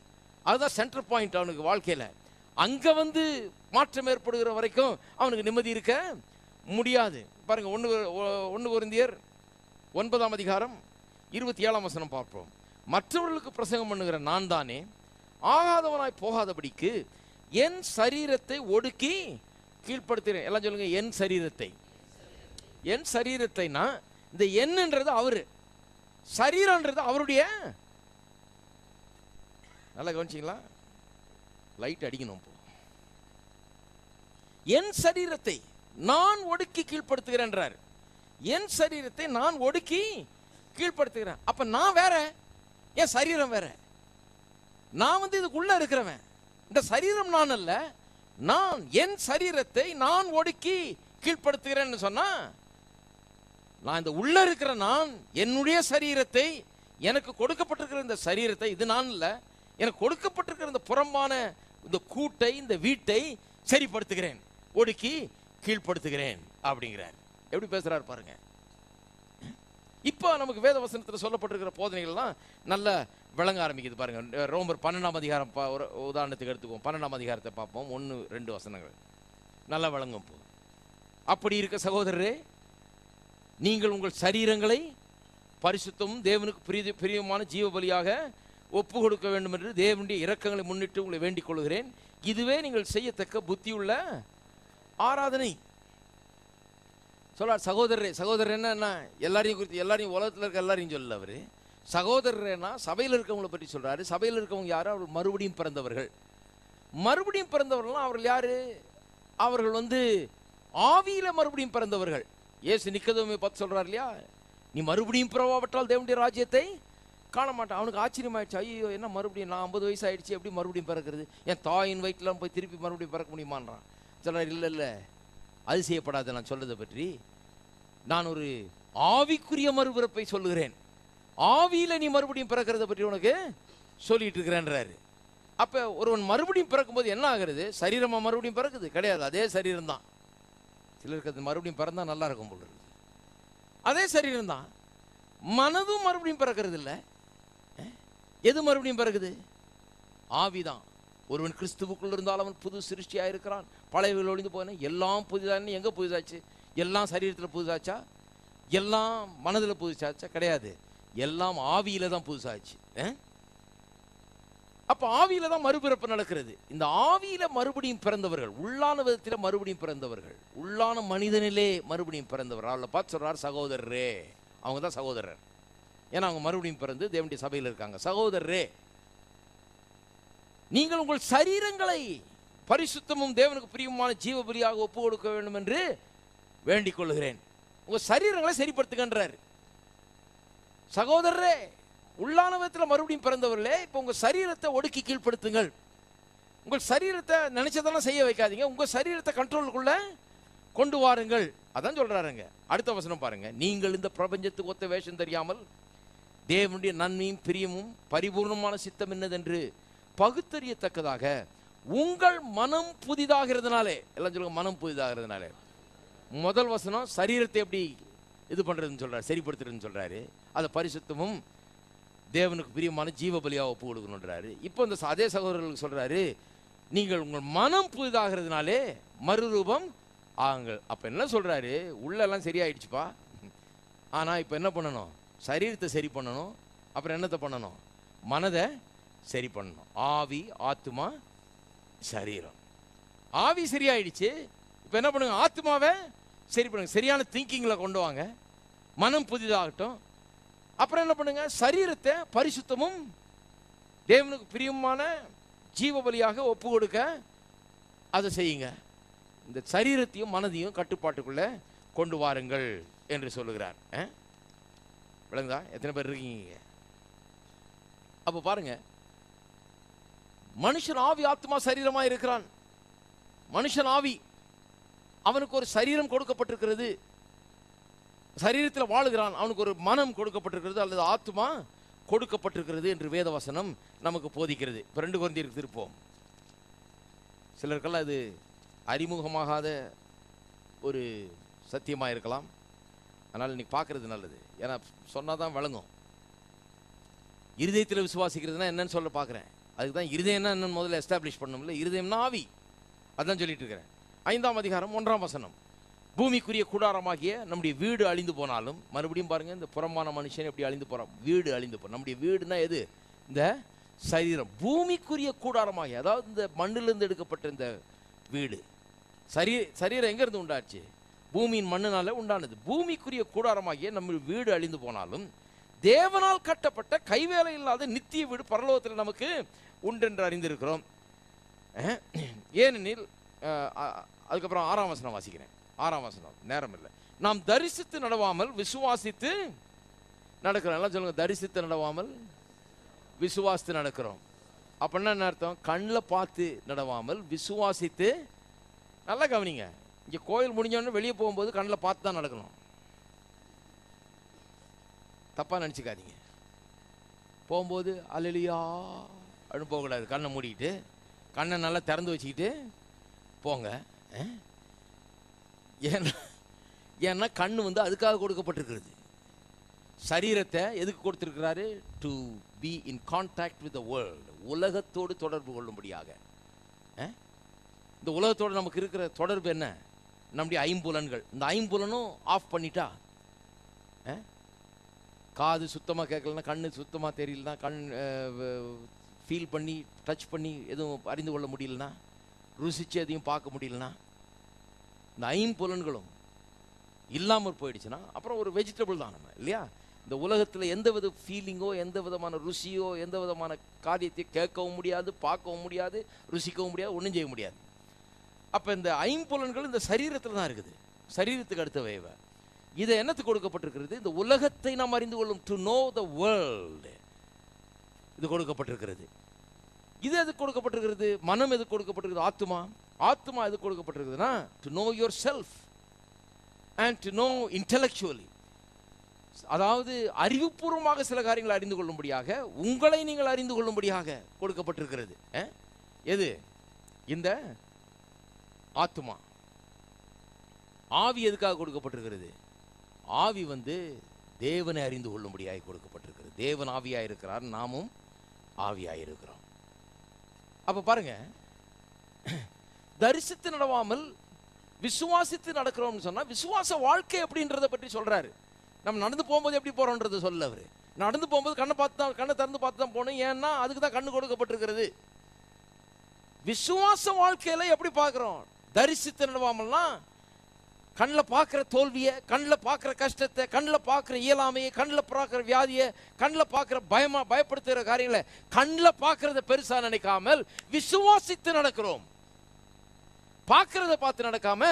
அதுதான் சென்டர் பாயிண்ட் அவனுக்கு வாழ்க்கையில். அங்கே வந்து மாற்றம் ஏற்படுகிற வரைக்கும் அவனுக்கு நிம்மதி இருக்க முடியாது. பாருங்க, 1 கொரிந்தியர் 9ஆம் அதிகாரம் 27ஆம் வசனம் பார்ப்போம். மற்றவர்களுக்கு பிரசங்கம் பண்ணுகிற நான் தானே ஆகாதவனாய் போகாதபடிக்கு என் சரீரத்தை ஒடுக்கி கீழ்ப்படுத்துகிறேன். எல்லாம் சொல்லுங்க, என் சரீரத்தை. என் சரீரத்தைனா இந்த என்னன்றது அவரு, சரீரன்றது அவருடைய. நல்லா கவனிச்சிங்களா? லைட் அடிக்கணும். என் சரீரத்தை நான் ஒடுக்கி கீழ்ப்படுத்துகிறேன்றார். என் சரீரத்தை நான் ஒடுக்கி கீழ்ப்படுத்துகிறேன். அப்ப நான் வேற, என் சரீரம் வேற. நான் வந்து இதுக்குள்ள இருக்கிறவன், இந்த சரீரம் நான் அல்ல. நான் என் சரீரத்தை நான் ஒடுக்கி கீழ்ப்படுத்துகிறேன்னு சொன்னா, நான் இந்த உள்ள இருக்கிற நான் என்னுடைய சரீரத்தை, எனக்கு கொடுக்கப்பட்டிருக்கிற இந்த சரீரத்தை, இது நான் இல்ல, எனக்கு கொடுக்கப்பட்டிருக்கிற இந்த புறம்பான இந்த கூட்டை, இந்த வீட்டை சரிப்படுத்துகிறேன், ஒடுக்கி கீழ்ப்படுத்துகிறேன் அப்படிங்கிறார். எப்படி பேசுறாரு பாருங்க. இப்போ நமக்கு வேத வசனத்தில் சொல்லப்பட்டிருக்கிற போதனைகள்லாம் நல்ல விளங்க ஆரம்பிக்குது பாருங்க. ரோமர் 12ஆம் அதிகாரம் ஒரு உதாரணத்துக்கு எடுத்துக்குவோம். 12ஆம் அதிகாரத்தை பார்ப்போம். 1-2 வசனங்கள் நல்லா விளங்கும். அப்படி இருக்க சகோதரரே, நீங்கள் உங்கள் சரீரங்களை பரிசுத்தமும் தேவனுக்கு பிரியமான ஜீவ பலியாக ஒப்பு கொடுக்க வேண்டும் என்று தேவனுடைய இரக்கங்களை முன்னிட்டு உங்களை வேண்டிக் கொள்கிறேன். இதுவே நீங்கள் செய்யத்தக்க புத்தியுள்ள ஆராதனை. சொல்றார் சகோதரரே. சகோதரர் என்ன, எல்லாரையும் குறித்து, எல்லாரையும் உலகத்தில் இருக்க எல்லாரையும் சொல்லல அவரு. சகோதரர்னா சபையில் இருக்கவங்களை பற்றி சொல்றாரு. சபையில் இருக்கவங்க யாரு? அவர்கள் மறுபடியும் பிறந்தவர்கள். மறுபடியும் பிறந்தவர்கள்லாம் அவர்கள் யாரு? அவர்கள் வந்து ஆவியில மறுபடியும் பிறந்தவர்கள். இயேசு நிக்கதேமை பார்த்து சொல்றாரு இல்லையா, நீ மறுபடியும் பிறவாவிட்டால் தேவனுடைய ராஜ்யத்தை காண மாட்டான். அவனுக்கு ஆச்சரியமாயிடுச்சு. ஐயோ, என்ன மறுபடியும், நான் 50 வயசு ஆயிடுச்சு, எப்படி மறுபடியும் பிறக்கிறது? என் தாயின் வயிற்றுலாம் போய் திருப்பி மறுபடியும் பிறக்க முடியுமான்றான். சொல்றாரு, இல்லை இல்லை, அதிசயப்படாத, நான் சொல்றதை பற்றி நான் ஒரு ஆவிக்குரிய மறுபிறப்பை சொல்லுகிறேன். ஆவியில நீ மறுபடியும் பிறக்கிறத பற்றி உனக்கு சொல்லிட்டு இருக்கிறேன்றாரு. அப்ப ஒருவன் மறுபடியும் பிறக்கும்போது என்ன ஆகிறது? சரீரமா மறுபடியும் பிறக்குது? கிடையாது, அதே சரீரம் தான். சிலருக்கு அது மறுபடியும் பிறந்தா நல்லா இருக்கும் போல இருக்குது. அதே சரீரம் தான். மனதும் மறுபடியும் பிறக்கிறது இல்லை. எது மறுபடியும் பிறகுது? ஆவிதான். ஒருவன் கிறிஸ்துவுக்குள் இருந்தால் அவன் புது சிருஷ்டியாக இருக்கிறான், பழையவைகள் ஒழிந்து போன எல்லாம் புதிதான்னு. எங்கே புதிதாச்சு? எல்லாம் சரீரத்தில் புதுசாச்சா? எல்லாம் மனதில் புதுசாச்சா? கிடையாது, எல்லாம் ஆவியில தான் புதுசாச்சு. அப்ப ஆவியில தான் மறுபிறப்பு நடக்கிறது. இந்த ஆவியில மறுபடியும் பிறந்தவர்கள், உள்ளான விதத்தில் மறுபடியும் பிறந்தவர்கள், உள்ளான மனிதனிலே மறுபடியும் பிறந்தவர்கள். அவளை பார்த்து சொல்றார் சகோதரரே. அவங்க தான் சகோதரர். ஏன்னா அவங்க மறுபடியும் பிறந்து தேவனுடைய சபையில் இருக்காங்க. சகோதரரே, நீங்கள் உங்கள் சரீரங்களை பரிசுத்தமும் தேவனுக்கு பிரியமான ஜீவ பலியாக ஒப்பு கொடுக்க வேண்டும் என்று வேண்டிக் கொள்கிறேன். உங்க சரீரங்களை சரிப்படுத்துகின்றார். சகோதரரே, உள்ளானவத்தில் மறுபடியும் பிறந்தவர்களே, இப்போ உங்க சரீரத்தை ஒடுக்கி கீழ்ப்படுத்துங்கள். உங்கள் சரீரத்தை நினைச்சதெல்லாம் செய்ய வைக்காதீங்க. உங்க சரீரத்தை கண்ட்ரோலுக்குள்ள கொண்டு வாருங்கள். அதான் சொல்றாருங்க. அடுத்த வசனம் பாருங்க. நீங்கள் இந்த பிரபஞ்சத்துக்கு ஒத்த வேஷம் தெரியாமல் தேவனுடைய நன்மையும் பிரியமும் பரிபூர்ணமான சித்தம் என்னதென்று பகுத்தறியத்தக்கதாக உங்கள் மனம் புதிதாகிறதுனாலே, எல்லாம் சொல்லுங்க, மனம் புதிதாகிறதுனாலே. முதல் வசனம் சரீரத்தை எப்படி இது பண்றதுன்னு சொல்றாரு, சரிப்படுத்துறதுன்னு சொல்றாரு. அதை பரிசுத்தமும் தேவனுக்கு பிரியமான ஜீவ பலியாக ஒப்பு கொடுக்கணுன்றாரு. இப்போ இந்த அதே சகோதரர்களுக்கு சொல்றாரு, நீங்கள் உங்கள் மனம் புதிதாகிறதுனாலே மறுரூபம் ஆங்கள். அப்ப என்ன சொல்றாரு, உள்ளெல்லாம் சரியாயிடுச்சுப்பா, ஆனா இப்போ என்ன பண்ணணும், சரீரத்தை சரி பண்ணணும். அப்புறம் என்னத்தை பண்ணணும், மனதை சரி பண்ணணும். ஆவி, ஆத்மா, சரீரம். ஆவி சரியாயிடுச்சு, இப்போ என்ன பண்ணுங்க, ஆத்மாவை சரி பண்ணுங்க, சரியான திங்கிங்கில் கொண்டு வாங்க, மனம் புதிதாகட்டும். அப்புறம் என்ன பண்ணுங்க, சரீரத்தை பரிசுத்தமும் தேவனுக்கு பிரியமான ஜீவ பலியாக ஒப்பு கொடுக்க அதை செய்யுங்க. இந்த சரீரத்தையும் மனதையும் கட்டுப்பாட்டுக்குள்ள கொண்டு வாருங்கள் என்று சொல்லுகிறார். விளங்குதா? எத்தனை பேர் இருக்கீங்க? அப்போ பாருங்க, மனுஷன் ஆவி, ஆத்மா, சரீரமா இருக்கிறான். மனுஷன் ஆவி, அவனுக்கு ஒரு சரீரம் கொடுக்கப்பட்டிருக்கிறது, சரீரத்தில் வாழுகிறான். அவனுக்கு ஒரு மனம் கொடுக்கப்பட்டிருக்கிறது அல்லது ஆத்மா கொடுக்கப்பட்டிருக்கிறது என்று வேதவசனம் நமக்கு போதிக்கிறது. இப்போ 2 கொரிந்தியருக்கு திருப்போம். சிலருக்கெல்லாம் இது அறிமுகமாகாத ஒரு சத்தியமாக இருக்கலாம். அதனால் இன்னைக்கு பார்க்கறது நல்லது. ஏன்னா சொன்னால் தான் வழங்கும். இருதயத்தில் விசுவாசிக்கிறதுனா என்னன்னு சொல்ல பார்க்குறேன். அதுக்கு தான் இருதயம்னா என்னன்னு முதல்ல எஸ்டாப்ளிஷ் பண்ணணும்ல. இருதயம்னா ஆவி, அதான் சொல்லிட்டு இருக்கிறேன். 5ஆம் அதிகாரம் 1ஆம் வசனம். பூமிக்குரிய கூடாரமாகிய நம்முடைய வீடு அழிந்து போனாலும், மறுபடியும் பாருங்க, இந்த புறமான மனுஷன் எப்படி அழிந்து போறான், வீடு அழிந்து போறோம். நம்முடைய வீடுனா எது, இந்த சரீரம். பூமிக்குரிய கூடாரமாகிய, அதாவது இந்த மண்ணிலிருந்து எடுக்கப்பட்ட இந்த வீடு. சரீரம் எங்க இருந்து உண்டாச்சு, பூமியின் மண்ணினால உண்டானது. பூமிக்குரிய கூடாரமாகிய நம்ம வீடு அழிந்து போனாலும் தேவனால் கட்டப்பட்ட கைவேலை இல்லாத நித்திய வீடு பரலோகத்தில் நமக்கு உண்டு என்று அறிந்திருக்கிறோம். ஏனெனில் அதுக்கப்புறம் 6ஆம் வசனம் வாசிக்கிறேன். 6ஆம் வசனம், நேரம் இல்லை. நாம் தரிசித்து நடவாமல் விசுவாசித்து நடக்கிறோம். எல்லாம் சொல்லுங்க, தரிசித்து நடவாமல் விசுவாசித்து நடக்கிறோம். அப்படின்னா என்ன அர்த்தம், கண்ணில் பார்த்து நடவாமல் விசுவாசித்து. நல்லா கவனிங்க, இங்கே கோயில் முடிஞ்சோடனே வெளியே போகும்போது கண்ணில் பார்த்து தான் நடக்கணும். தப்பாக நினச்சிக்காதீங்க. போகும்போது அல்லேலூயா அப்படின்னு போகக்கூடாது. கண்ணை மூடிக்கிட்டு கண்ணை நல்லா திறந்து வச்சுக்கிட்டு போங்க. ஏன்னா கண்ணு வந்து அதுக்காக கொடுக்கப்பட்டிருக்கிறது. சரீரத்தை எதுக்கு கொடுத்திருக்கிறாரு, to be in contact with the world, உலகத்தோடு தொடர்பு கொள்ளும்படியாக. இந்த உலகத்தோடு நமக்கு இருக்கிற தொடர்பு என்ன, நம்முடைய ஐம்புலன்கள். இந்த ஐம்புலனும் ஆஃப் பண்ணிட்டா, காது சுத்தமாக கேட்கலன்னா, கண்ணு சுத்தமாக தெரியலனா, கண் ஃபீல் பண்ணி டச் பண்ணி எதுவும் அறிந்து கொள்ள முடியலனா, ருசிச்சு எதையும் பார்க்க முடியலனா, இந்த ஐம்புலன்களும் இல்லாமல் போயிடுச்சுன்னா அப்புறம் ஒரு வெஜிடபிள் தான் நம்ம, இல்லையா? இந்த உலகத்தில் எந்த வித ஃபீலிங்கோ, எந்த விதமான ருசியோ, எந்த விதமான காரியத்தையும் கேட்கவும் முடியாது, பார்க்கவும் முடியாது, ருசிக்கவும் முடியாது, ஒன்றும் செய்ய முடியாது. அப்போ இந்த ஐம்புலன்கள் இந்த சரீரத்தில் தான் இருக்குது, சரீரத்துக்கு அடுத்த வேவை. இதை என்னத்துக்கு கொடுக்கப்பட்டிருக்கிறது, இந்த உலகத்தை நாம் அறிந்து கொள்ளும், டு நோ த வேர்ல்டு, இது கொடுக்கப்பட்டிருக்கிறது. இது எதுக்கு கொடுக்கப்பட்டிருக்கிறது, மனம் எதுக்கு கொடுக்கப்பட்டிருக்கிறது, ஆத்மா. ஆத்மா எதுக்கு கொடுக்கப்பட்டிருக்குதுன்னா, to know yourself and to know intellectually, அதாவது அறிவுபூர்வமாக சில காரியங்களை அறிந்து கொள்ளும்படியாக, உங்களை நீங்கள் அறிந்து கொள்ளும்படியாக கொடுக்கப்பட்டிருக்கிறது. எது, இந்த ஆத்மா. ஆவி எதுக்காக கொடுக்கப்பட்டிருக்கிறது, ஆவி வந்து தேவனை அறிந்து கொள்ளும்படியாக கொடுக்கப்பட்டிருக்கிறது. தேவன் ஆவியாக இருக்கிறார், நாமும் ஆவியாக இருக்கிறோம். அப்ப பாருங்க, தரிசித்து நடவாமல் விசுவாசித்து நடக்கிறோம்னு சொன்னா, விசுவாச வாழ்க்கை அப்படின்றத பற்றி சொல்றாரு. நம்ம நடந்து போகும்போது எப்படி போறோம்ன்றது சொல்ல அவரு. நடந்து போகும்போது கண்ணை பார்த்து தான், கண்ணை திறந்து பார்த்து தான் போகணும். ஏன்னா அதுக்கு தான் கண்ணு கொடுக்கப்பட்டிருக்கிறது. விசுவாச வாழ்க்கையில எப்படி பார்க்கிறோம், தரிசித்து நடவாமல்னா கண்ணில் பார்க்குற தோல்வியை, கண்ணில் பார்க்குற கஷ்டத்தை, கண்ணில் பார்க்குற இயலாமையை, கண்ணில் பார்க்குற வியாதியை, கண்ணில் பார்க்குற பயப்படுத்துகிற காரியங்களை கண்ணில் பார்க்கறத பெருசா நினைக்காமல் விசுவாசித்து நடக்கிறோம். பார்க்கறத பார்த்து நடக்காம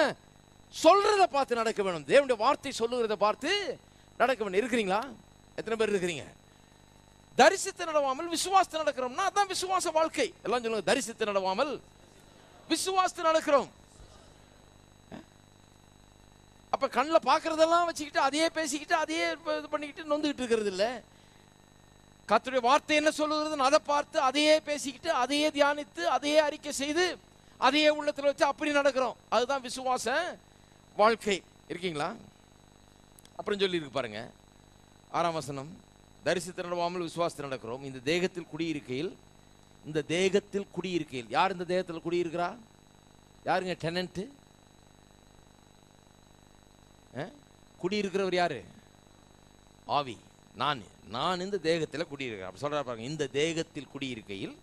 சொல்றத பார்த்து நடக்க வேணும். தேவனுடைய வார்த்தை சொல்லுகிறத பார்த்து நடக்க வேணும். இருக்கிறீங்களா? எத்தனை பேர் இருக்கிறீங்க? தரிசித்து நடவாமல் விசுவாசத்து நடக்கிறோம்னா அதான் விசுவாச வாழ்க்கை. எல்லாம் சொல்லுங்க, தரிசித்து நடவாமல் விசுவாசத்து நடக்கிறோம். அப்ப கண்ணில் பார்க்கறதெல்லாம் வச்சுக்கிட்டு அதையே பேசிக்கிட்டு அதையே இது பண்ணிக்கிட்டு நொந்துகிட்டு இருக்கிறது இல்லை. கர்த்தருடைய வார்த்தை என்ன சொல்லுகிறதுன்னு அதை பார்த்து அதையே பேசிக்கிட்டு அதையே தியானித்து அதையே அறிக்கை செய்து அதையே உள்ளத்தில் வச்சு அப்படி நடக்கிறோம். அதுதான் விசுவாச வாழ்க்கை. இருக்கீங்களா? அப்புறம் சொல்லி இருக்கு பாருங்க, 6ஆம் வசனம், தரிசித்து நடவாமல் விசுவாசத்தில் நடக்கிறோம். இந்த தேகத்தில் குடியிருக்கையில், இந்த தேகத்தில் குடியிருக்கையில், யார் இந்த தேகத்தில் குடியிருக்கிறா? யாருங்க டெனன்ட்? குடியிருக்கிறவர் யாரு? ஆவி. நான் இந்த தேகத்தில் குடியிருக்கிறேன். அப்படி சொல்றாரு பாருங்க, இந்த தேகத்தில் குடியிருக்கையில்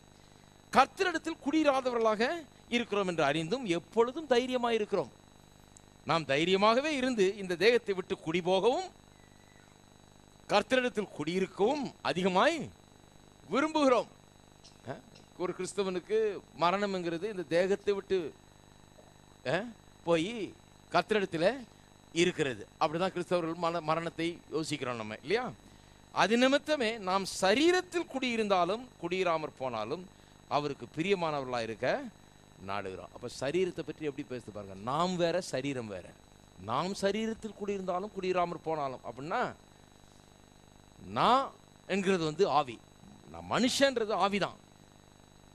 கர்த்தரிடத்தில் குடியிராதவர்களாக இருக்கிறோம் என்று அறிந்தும் எப்பொழுதும் தைரியமாக இருக்கிறோம். நாம் தைரியமாகவே இருந்து இந்த தேகத்தை விட்டு குடி போகவும் கர்த்தரிடத்தில் குடியிருக்கவும் அதிகமாய் விரும்புகிறோம். ஒரு கிறிஸ்தவனுக்கு மரணம்ங்கிறது இந்த தேகத்தை விட்டு போய் கர்த்தரிடத்தில் இருக்கிறது. அப்படிதான் கிறிஸ்தவர்கள் மரணத்தை யோசிக்கிறோம் நம்ம, இல்லையா? அது நிமித்தமே நாம் சரீரத்தில் குடியிருந்தாலும் குடியிராமற் போனாலும் அவருக்கு பிரியமானவர்களாக இருக்க நாடுகிறோம். அப்ப சரீரத்தை பற்றி எப்படி பேச பாருங்க. நாம் வேற, சரீரம் வேற. நாம் சரீரத்தில் குடியிருந்தாலும் குடியிராமற் போனாலும் அப்படின்னா, நான் என்கிறது ஆவி, நான் மனுஷன்றது ஆவிதான்.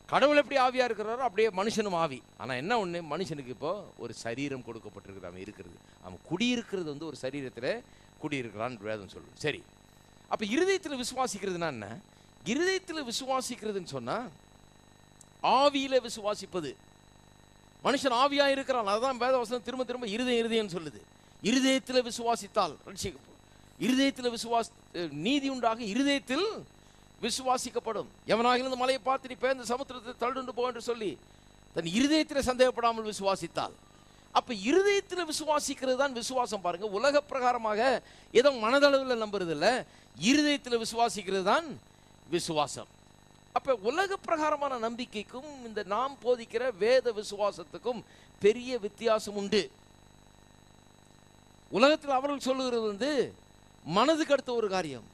கடவுள் எப்படி ஆவியா இருக்கிறாரோ அப்படியே மனுஷனும் ஆவி. ஆனா என்ன ஒண்ணு, மனுஷனுக்கு இப்போ ஒரு சரீரம் கொடுக்கப்பட்டிருக்குது. அவன் இருக்கிறது, அவன் குடியிருக்கிறது ஒரு சரீரத்தில் குடியிருக்கிறான்னு வேதம் சொல்லுது. சரி, அப்ப இருதயத்தில் விசுவாசிக்கிறதுனா என்ன? இருதயத்தில் விசுவாசிக்கிறதுன்னு சொன்னா ஆவியில விசுவாசிப்பது. மனுஷன் ஆவியா இருக்கிறான், அதுதான் வேத வசனம் திரும்ப திரும்ப இருதயம் சொல்லுது. இருதயத்தில் விசுவாசித்தால் இருதயத்தில் நீதி உண்டாக இருதயத்தில் விசுவாசிக்கப்படும். எவனாக இந்த மலையை பார்த்து நீ பேர்ந்த சமுத்திரத்தை தள்ளுண்டு போ என்று சொல்லி தன் இருதயத்தில் சந்தேகப்படாமல் விசுவாசித்தால், அப்ப இருதயத்தில் விசுவாசிக்கிறது தான் விசுவாசம். பாருங்க, உலக பிரகாரமாக ஏதோ மனதளவில் நம்புறது இல்லை, இருதயத்தில் விசுவாசிக்கிறது தான் விசுவாசம். அப்ப உலக பிரகாரமான நம்பிக்கைக்கும் இந்த நாம் போதிக்கிற வேத விசுவாசத்துக்கும் பெரிய வித்தியாசம் உண்டு. உலகத்தில் அவர்கள் சொல்லுகிறது மனதுக்கு அடுத்த ஒரு காரியம்,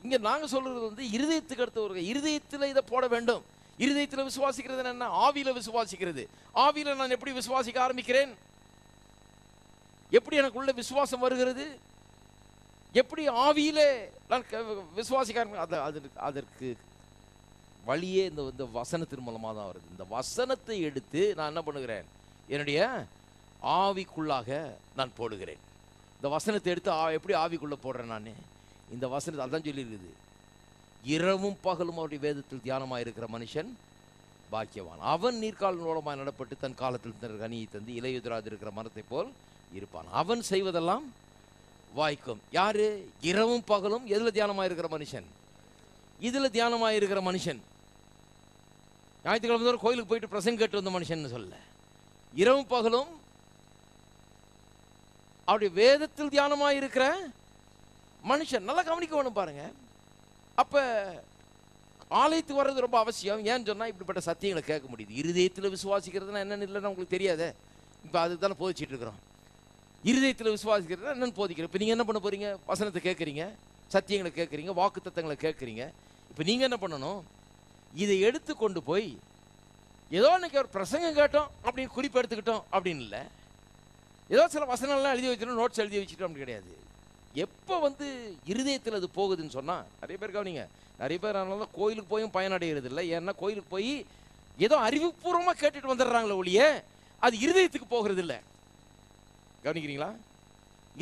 இங்க நாங்க சொல்றது இருதயத்துக்கு அடுத்த ஒரு. இருதயத்தில் இதை போட வேண்டும். இருதயத்தில் விசுவாசிக்கிறது என்ன? ஆவியில விசுவாசிக்கிறது. ஆவியில நான் எப்படி விசுவாசிக்க ஆரம்பிக்கிறேன்? எப்படி எனக்குள்ள விசுவாசம் வருகிறது? எப்படி ஆவியிலே நான் விசுவாசிக்க அதற்கு வழியே இந்த வசனத்தின் மூலமாக தான் வருது. இந்த வசனத்தை எடுத்து நான் என்ன பண்ணுகிறேன்? என்னுடைய ஆவிக்குள்ளாக நான் போடுகிறேன். இந்த வசனத்தை எடுத்து எப்படி ஆவிக்குள்ள போடுறேன் நான்? இந்த வசனத்தை அதான் சொல்லியிருக்குது, இரவும் பகலும் அவருடைய வேதத்தில் தியானமாக இருக்கிற மனுஷன் பாக்கியவான். அவன் நீர்கால் மூலமாக நடப்பட்டு தன் காலத்தில் கனியை தந்து இலையுதிராது இருக்கிற மரத்தை போல் இருப்பான். அவன் செய்வதெல்லாம் வாய்க்கும். யாரு? இரவும் பகலும் எதுல தியானமாக இருக்கிற மனுஷன்? இதுல தியானமாக இருக்கிற மனுஷன். ஞாயிற்றுக்கிழமை கோயிலுக்கு போயிட்டு பிரசங்க கேட்டு வந்த மனுஷன் சொல்ல, இரவும் பகலும் அவருடைய வேதத்தில் தியானமாக இருக்கிற மனுஷன். நல்லா கவனிக்க வேணும் பாருங்க. அப்ப ஆலயத்துக்கு வர்றது ரொம்ப அவசியம். ஏன்னு சொன்னா இப்படிப்பட்ட சத்தியங்களை கேட்க முடியுது. இருதயத்தில் விசுவாசிக்கிறதுனா என்னன்னு இல்லைன்னா உங்களுக்கு தெரியாதே. இப்போ அதுக்கு தானே போதிச்சிட்டு இருக்கிறோம். இருதயத்தில் விசுவாசிக்கிறது என்னன்னு போதிக்கிறோம். இப்போ நீங்கள் என்ன பண்ண போறீங்க? வசனத்தை கேட்குறீங்க, சத்தியங்களை கேட்குறீங்க, வாக்கு தத்தங்களை கேட்குறீங்க. இப்போ நீங்கள் என்ன பண்ணணும்? இதை எடுத்து கொண்டு போய் ஏதோ இன்னைக்கு ஒரு பிரசங்கம் கேட்டோம் அப்படின்னு குறிப்பு எடுத்துக்கிட்டோம் அப்படின்னு இல்லை, ஏதோ சில வசனம்லாம் எழுதி வச்சிட்டோம், நோட்ஸ் எழுதி வச்சுட்டோம் அப்படி கிடையாது. எப்போ இருதயத்தில் அது போகுதுன்னு சொன்னால், நிறைய பேர் கவனிங்க, நிறைய பேர் அதனால கோயிலுக்கு போயும் பயனடைகிறது இல்லை. ஏன்னா கோயிலுக்கு போய் ஏதோ அறிவுபூர்வமாக கேட்டுட்டு வந்துடுறாங்களே ஒழிய அது இருதயத்துக்கு போகிறது இல்லை. கவனிக்கிறீங்களா?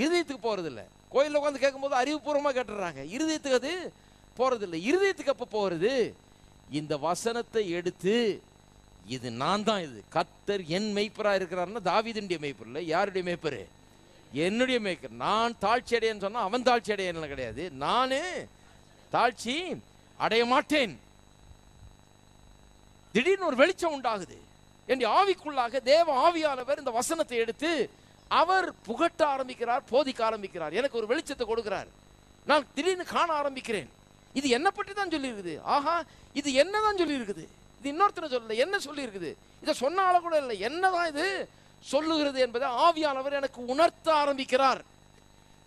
இருதயத்துக்கு போகிறது இல்லை. கோயிலில் உட்காந்து கேட்கும்போது அறிவுபூர்வமாக கேட்டுடுறாங்க, இருதயத்துக்கு அது போகிறது இல்லை. இருதயத்துக்கு அப்போ போகிறது இந்த வசனத்தை எடுத்து, இது நான் தான், இது கர்த்தர் என் மெய்ப்பராக இருக்கிறாருன்னா தாவீதுடைய மெய்ப்பர் இல்லை, யாருடைய மெய்ப்பர்? என்னுடைய மேய்ப்பர். நான் தாழ்ச்சி அடையன்னு சொன்னா அவன் தாழ்ச்சி அடையன்னு கிடையாது, நானே தாழ்ச்சி அடைய மாட்டேன். திடீர்னு ஒரு வெளிச்சம் உண்டாகுது. என் ஆவிக்குள்ளாக தேவ ஆவியானவர் இந்த வசனத்தை எடுத்து அவர் புகட்ட ஆரம்பிக்கிறார், போதிக்க ஆரம்பிக்கிறார், எனக்கு ஒரு வெளிச்சத்தை கொடுக்கிறார். நான் திடீர்னு காண ஆரம்பிக்கிறேன், இது என்ன பற்றி தான் சொல்லி இருக்குது. ஆஹா, இது என்னதான் சொல்லி இருக்குது, இது இன்னொருத்தனை சொல்லல, என்ன சொல்லி இருக்குது, இதை சொன்ன ஆள கூட இல்லை, என்னதான் இது சொல்லுகிறது என்பதை ஆவியானவர் எனக்கு உணர்த்த ஆரம்பிக்கிறார்.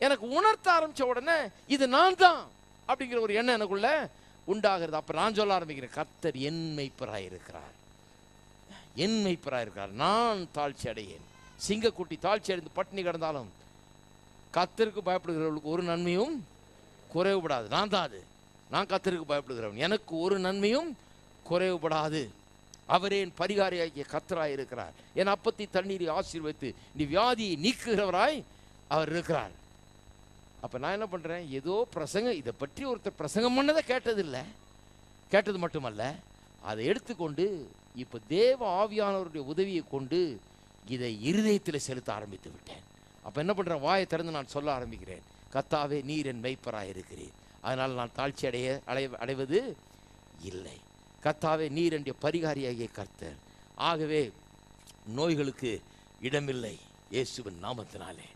எனக்கு உணர்த்த ஆரம்பிச்ச உடனே இது நான் தான் அப்படிங்கிற ஒரு எண்ணம் எனக்குள்ள உண்டாகிறது. அப்ப நான் சொல்ல ஆரம்பிக்கிறேன், கர்த்தர் என் மேய்ப்பராய் இருக்கிறார், என் மேய்ப்பராய் இருக்கிறார், நான் தாழ்ச்சி அடையேன். சிங்கக்குட்டி தாழ்ச்சி அடைந்து பட்டினி கிடந்தாலும் கர்த்தருக்கு பயப்படுகிறவர்களுக்கு ஒரு நன்மையும் குறைவுபடாது. நான் தான் அது, நான் கர்த்தருக்கு பயப்படுகிறவன், எனக்கு ஒரு நன்மையும் குறைவுபடாது. அவரே என் பரிகாரியாகிய கர்த்தராய் இருக்கிறார், என் அப்பத்தி தண்ணீரை ஆசீர்வதித்து நீ வியாதியை நீக்குகிறவராய் அவர் இருக்கிறார். அப்போ நான் என்ன பண்ணுறேன், ஏதோ பிரசங்கம், இதை பற்றி ஒருத்தர் பிரசங்கம் பண்ணதை கேட்டதில்லை, கேட்டது மட்டுமல்ல, அதை எடுத்துக்கொண்டு இப்போ தேவ ஆவியானவருடைய உதவியை கொண்டு இதை இருதயத்தில் செலுத்த ஆரம்பித்து விட்டேன். அப்போ என்ன பண்ணுறேன், வாயை திறந்து நான் சொல்ல ஆரம்பிக்கிறேன், கர்த்தாவே நீர் என் மேய்ப்பராக இருக்கிறீர், அதனால் நான் தாழ்ச்சி அடைவது இல்லை. கர்த்தாவே நீர் என்னுடைய பரிகாரியாகிய கர்த்தர், ஆகவே நோய்களுக்கு இடமில்லை இயேசுவின் நாமத்தினாலே.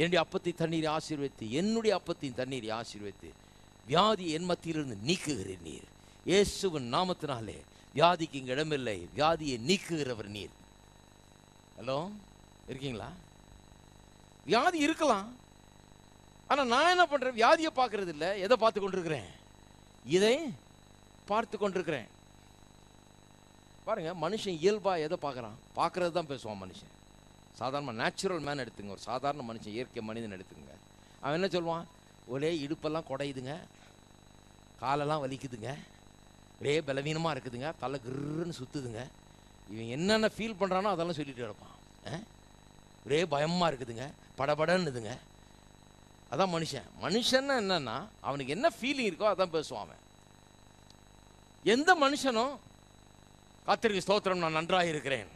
என்னுடைய அப்பத்தை தண்ணீரை ஆசீர்வதித்து, என்னுடைய அப்பத்தின் தண்ணீரை ஆசீர்வதித்து வியாதி என் மத்தியிலிருந்து நீக்குகிறீர் நீர், இயேசுவின் நாமத்தினாலே. வியாதிக்கு இங்கே இடமில்லை, வியாதியை நீக்குகிறவர் நீர். ஹலோ, இருக்கீங்களா? வியாதி இருக்கலாம், ஆனால் நான் என்ன பண்ணுறேன், வியாதியை பார்க்கறது இல்லை, எதை பார்த்து கொண்டிருக்கிறேன், இதை பார்த்து கொண்டிருக்கிறேன். பாருங்க, மனுஷன் இயல்பாக எதை பார்க்குறான், பார்க்கறது தான் பேசுவான் மனுஷன். சாதாரணமாக நேச்சுரல் மேன் எடுத்துங்க, ஒரு சாதாரண மனுஷன், இயற்கை மனிதன் எடுத்துங்க. அவன் என்ன சொல்லுவான், ஒரே இடுப்பெல்லாம் குடையுதுங்க, காலெல்லாம் வலிக்குதுங்க, ஒரே பலவீனமாக இருக்குதுங்க, தலை கிருன்னு சுற்றுதுங்க, இவன் என்னென்ன ஃபீல் பண்ணுறானோ அதெல்லாம் சொல்லிட்டு கிடப்பான். ஒரே பயமாக இருக்குதுங்க, படபடன்னுதுங்க. அதான் மனுஷன். மனுஷன்னா என்னன்னா அவனுக்கு என்ன ஃபீலிங் இருக்கோ அதான் பேசுவான் அவன். எந்த மனுஷனும் கர்த்தருக்கு ஸ்தோத்திரம் நான் நன்றாக இருக்கிறேன்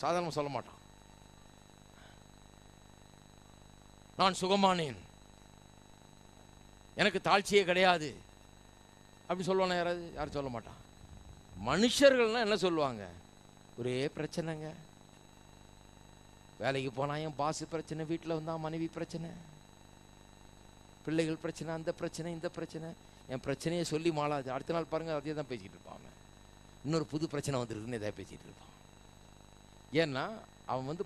சாதாரணமாக சொல்ல மாட்டான். நான் சுகமானேன், எனக்கு தாழ்ச்சியே கிடையாது அப்படி சொல்லுவானா யாராவது? யாரும் சொல்ல மாட்டான். மனுஷர்கள்னா என்ன சொல்லுவாங்க, ஒரே பிரச்சனைங்க, வேலைக்கு போனா என் பாஸ் பிரச்சனை, வீட்டில் வந்தா மனைவி பிரச்சனை, பிள்ளைகள் பிரச்சனை, அந்த பிரச்சனை இந்த பிரச்சனை. என் பிரச்சனையை சொல்லி மாளாது, அடுத்த நாள் பாருங்க அதே தான் பேசிக்கிட்டு இருப்பான். இன்னொரு புது பிரச்சனை வந்துருக்குன்னு எதாவது பேசிகிட்டு இருப்பான். ஏன்னா அவன்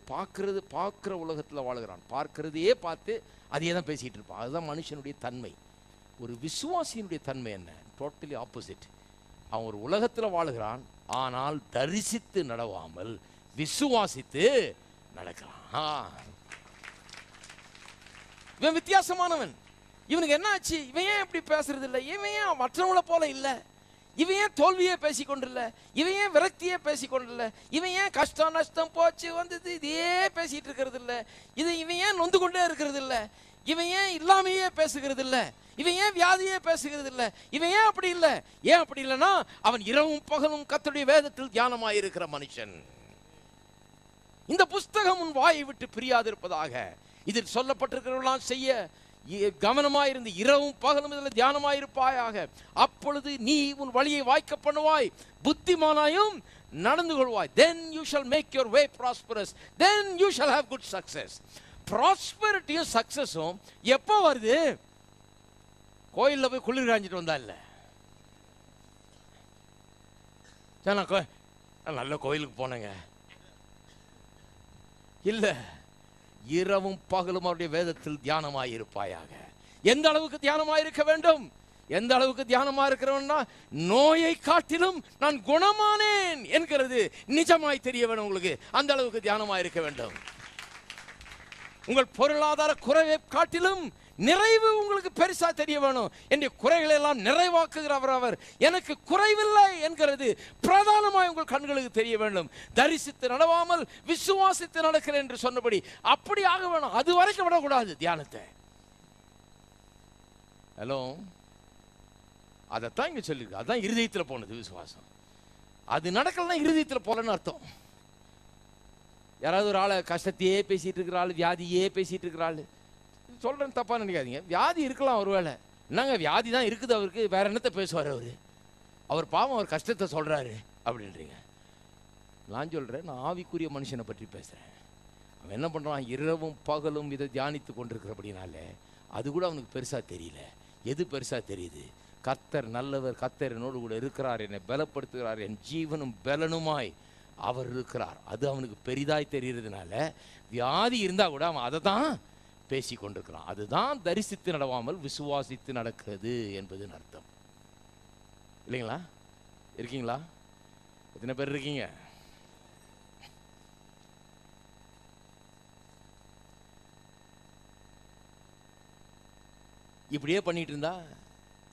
பார்க்குற உலகத்தில் வாழுகிறான், பார்க்கறதையே பார்த்து அதையே தான் பேசிகிட்டு இருப்பான். அதுதான் மனுஷனுடைய தன்மை. ஒரு விசுவாசியினுடைய தன்மை என்ன? Totally opposite. அவன் ஒரு உலகத்தில் வாழுகிறான், ஆனால் தரிசித்து நடவாமல் விசுவாசித்து நடக்கிறான். இவன் வித்தியாசமானவன். இவனுக்கு என்ன ஆச்சு, இவன் ஏன் இப்படி பேசுறது இல்லை, இவன் ஏன் மற்றவங்கள போல இல்லை, இவன் ஏன் தோல்வியே பேசிக்கொண்டில்ல, இவன் ஏன் விரக்தியே பேசிக்கொண்டில்ல, இவன் ஏன் கஷ்டம் நஷ்டம் போச்சு வந்தது இதையே பேசிட்டு இருக்கிறது இல்லை, இவன் ஏன் நொந்து கொண்டே இருக்கிறது இல்லை, இவன் ஏன் இல்லாமையே பேசுகிறது இல்லை, இவன் ஏன் வியாதியே பேசுகிறது இல்லை, இவன் ஏன் அப்படி இல்லை? ஏன் அப்படி இல்லைன்னா அவன் இரவும் பகலும் கர்த்தருடைய வேதத்தில் தியானமாயிருக்கிற மனுஷன். இந்த புஸ்தகம் உன் வாயை விட்டு பிரியாதிருப்பதாக, இதில் சொல்லப்பட்டிருக்கிறவெல்லாம் செய்ய கவனமாயிருந்து இரவும் பகலும் இதில் தியானமாயிருப்பாயாக, அப்பொழுது நீ உன் வழியை வாய்க்க பண்ணுவாய், புத்திமானாயும் நடந்து கொள்வாய். Then you shall make your way prosperous, then you shall have good success. ப்ராஸ்பரிட்டியும் சக்சஸும் எப்போ வருது? கோயிலில் போய் குளிர் காஞ்சிட்டு வந்தா இல்லை, நல்ல கோயிலுக்கு போனேங்க இல்லை, இரவும் பகலும் அவருடைய வேதத்தில் தியானமாயிருப்பாயாக. எந்த அளவுக்கு தியானமாயிருக்க வேண்டும்? எந்த அளவுக்கு தியானமா இருக்கிறவன்னா, நோயை காட்டிலும் நான் குணமானேன் என்கிறது நிஜமாய் தெரிய வேணும் உங்களுக்கு. அந்த அளவுக்கு தியானமாயிருக்க வேண்டும். உங்கள் பொருளாதார குறைவை காட்டிலும் நிறைவு உங்களுக்கு பெருசா தெரிய வேணும். என்னுடைய குறைகளை எல்லாம் நிறைவாக்குகிறவர் அவர், எனக்கு குறைவில்லை என்கிறது பிரதானமாய் உங்கள் கண்களுக்கு தெரிய வேண்டும். தரிசித்து நடவாமல் விசுவாசித்து நடக்கிறேன் என்று சொன்னபடி அப்படி ஆக வேணும். அது வரைக்கும் விடக்கூடாது தியானத்தை. ஹலோ, அதைத்தான் இங்க சொல்லிருக்கு. அதுதான் இருதயத்தில் போனது விசுவாசம். அது நடக்கலன்னா இருதயத்தில் போலன்னு அர்த்தம். யாராவது ஒரு ஆளை கஷ்டத்தையே பேசிட்டு இருக்கிற ஆள், வியாதியே பேசிட்டு இருக்கிற ஆள், சொல்றேன் தப்பா நினைக்காதீங்க. வியாதி இருக்கலாம் ஒருவேளை, என்னங்க வியாதி தான் இருக்குது அவருக்கு, வேற என்னத்தை பேசுவார் அவரு, அவர் பாவம் அவர் கஷ்டத்தை சொல்றாரு அப்படின்றீங்க. நான் சொல்றேன், நான் ஆவிக்குரிய மனுஷனை பற்றி பேசுறேன். அவன் என்ன பண்ணுறான்? இரவும் பகலும் இதை தியானித்து கொண்டிருக்கிறபடினால அது கூட அவனுக்கு பெருசாக தெரியல. எது பெருசாக தெரியுது? கர்த்தர் நல்லவர், கர்த்தர் என்னோடு கூட இருக்கிறார், என்னை பலப்படுத்துகிறார், என் ஜீவனும் பலனுமாய் அவர் இருக்கிறார். அது அவனுக்கு பெரிதாய் தெரிகிறதுனால வியாதி இருந்தால் கூட அவன் அதை தான் பேசி கொண்டிருக்கிறான். அதுதான் தரிசித்து நடவாமல் விசுவாசித்து நடக்கிறது என்பதுன்னு அர்த்தம். இல்லைங்களா? இருக்கீங்களா? எத்தனை பேர் இருக்கீங்க? இப்படியே பண்ணிட்டு இருந்தா,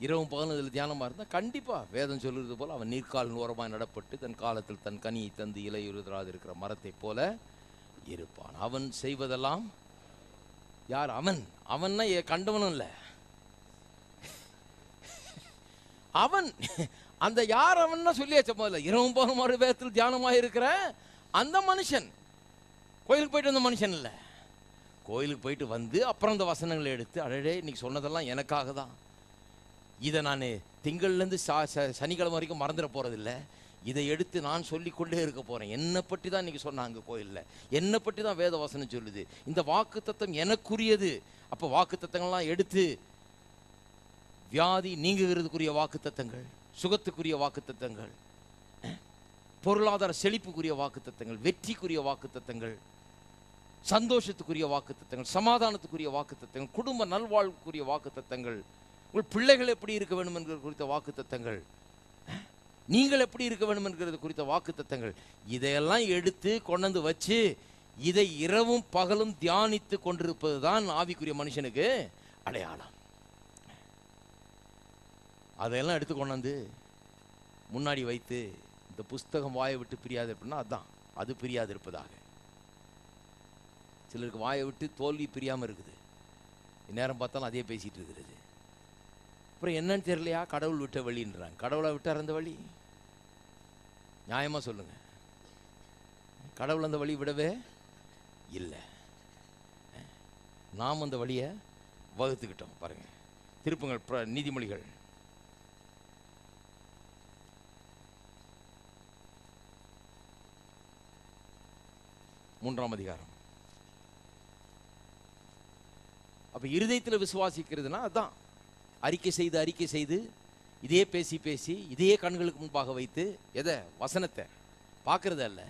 இரவும் பகலும் இதில் தியானமாக இருந்தால் கண்டிப்பாக வேதம் சொல்லுறது போல் அவன் நீர்க்கால் ஓரமாக நடப்பட்டு தன் காலத்தில் தன் கனியை தந்து இலையுறுதராது இருக்கிற மரத்தை போல இருப்பான். அவன் செய்வதெல்லாம் யார்? அவன். அவன்னா கண்டவனும் இல்லை, அவன். அந்த யார் அவன்னா சொல்லியாச்ச முதல்ல. இரவும் பகலும் ஒரு வேதத்தில் தியானமாக இருக்கிற அந்த மனுஷன். கோயிலுக்கு போயிட்டு வந்த மனுஷன் இல்லை. கோயிலுக்கு போயிட்டு வந்து அப்புறம் அந்த வசனங்களை எடுத்து, அடடே இன்னைக்கு சொன்னதெல்லாம் எனக்காக தான், இதை நான் திங்கள்லேருந்து சனிக்கிழமை வரைக்கும் மறந்துட போகிறதில்லை, இதை எடுத்து நான் சொல்லிக்கொண்டே இருக்க போகிறேன். என்னை பற்றி தான் இன்றைக்கி சொன்னாங்க கோயிலில், என்னை பற்றி தான் வேத வசனம் சொல்லுது, இந்த வாக்கு தத்தம் எனக்குரியது. அப்போ வாக்கு தத்தங்கள்லாம் எடுத்து வியாதி நீங்குகிறதுக்குரிய வாக்கு தத்தங்கள், சுகத்துக்குரிய வாக்கு தத்தங்கள், பொருளாதார செழிப்புக்குரிய வாக்கு தத்தங்கள், வெற்றிக்குரிய வாக்கு தத்தங்கள், சந்தோஷத்துக்குரிய வாக்கு தத்தங்கள், சமாதானத்துக்குரிய வாக்கு தத்தங்கள், குடும்ப நல்வாழ்வுக்குரிய வாக்கு தத்தங்கள், உங்கள் பிள்ளைகள் எப்படி இருக்க வேண்டும் என்கிறது குறித்த வாக்கு தத்தங்கள், நீங்கள் எப்படி இருக்க வேண்டும் என்கிறது குறித்த வாக்கு தத்தங்கள், இதையெல்லாம் எடுத்து கொண்டு வச்சு இதை இரவும் பகலும் தியானித்து கொண்டிருப்பது தான் ஆவிக்குரிய மனுஷனுக்கு அடையாளம். அதையெல்லாம் எடுத்து கொண்டாந்து முன்னாடி வைத்து இந்த புஸ்தகம் வாயை விட்டு பிரியாது இருப்பதுன்னா அதுதான், அது பிரியாது இருப்பதாக. சிலருக்கு வாயை விட்டு தோல்வி பிரியாமல் இருக்குது, நேரம் பார்த்தாலும் அதே பேசிகிட்டு இருக்கிறது. அப்புறம் என்னன்னு தெரியலையா, கடவுள் விட்ட வழின்றாங்க. கடவுளை விட்டார் அந்த வழி? நியாயமாக சொல்லுங்கள். கடவுள் அந்த வழி விடவே இல்லை, நாம் அந்த வழியை வகுத்துக்கிட்டோம். பாருங்கள், திருப்புங்கள் நீதிமொழிகள் 3ஆம் அதிகாரம். அப்போ இருதயத்தில் விசுவாசிக்கிறதுனா அதுதான், அறிக்கை செய்து இதே பேசி இதையே கண்களுக்கு முன்பாக வைத்து, எதை? வசனத்தை பார்க்கறது அல்ல,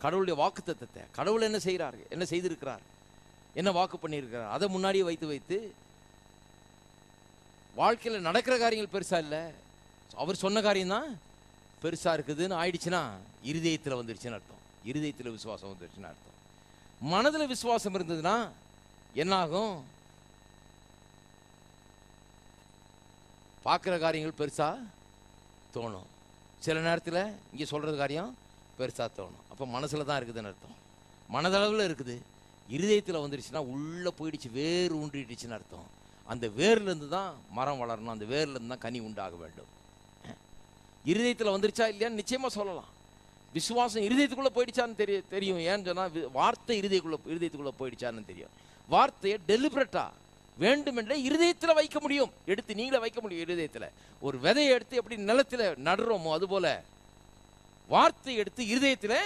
கடவுளுடைய வாக்கு தத்தத்தை, கடவுள் என்ன செய்கிறார், என்ன செய்திருக்கிறார், என்ன வாக்கு பண்ணியிருக்கிறார், அதை முன்னாடியே வைத்து வாழ்க்கையில் நடக்கிற காரியங்கள் பெருசாக இல்லை, அவர் சொன்ன காரியம்தான் பெருசாக இருக்குதுன்னு ஆயிடுச்சுன்னா இருதயத்தில் வந்துடுச்சுன்னு அர்த்தம். இருதயத்தில் விசுவாசம் வந்துடுச்சுன்னு அர்த்தம். மனதில் விசுவாசம் இருந்ததுன்னா என்னாகும்? பார்க்குற காரியங்கள் பெருசாக தோணும், சில நேரத்தில் இங்கே சொல்கிறது காரியம் பெருசாக தோணும். அப்போ மனசில் தான் இருக்குதுன்னு அர்த்தம். மனதளவில் இருக்குது, இருதயத்தில் வந்துடுச்சுன்னா உள்ளே போயிடுச்சு, வேர் ஊன்றிடுச்சுன்னு அர்த்தம். அந்த வேர்லேருந்து தான் மரம் வளரணும், அந்த வேர்லேருந்து தான் கனி உண்டாக வேண்டும். இருதயத்தில் வந்துருச்சா இல்லையான்னு நிச்சயமாக சொல்லலாம். விசுவாசம் இருதயத்துக்குள்ளே போயிடுச்சான்னு தெரியும். ஏன்னு சொன்னால் வார்த்தை இருதயத்துக்குள்ளே போயிடுச்சான்னு தெரியும். வார்த்தையை டெலிபரேட்டாக வேண்டுமென்றே இருதயத்தில் வைக்க முடியும், எடுத்து நீங்களே வைக்க முடியும். இருதயத்தில் ஒரு விதையை எடுத்து எப்படி நிலத்தில் நடுறோமோ அதுபோல வார்த்தை எடுத்து இருதயத்தில்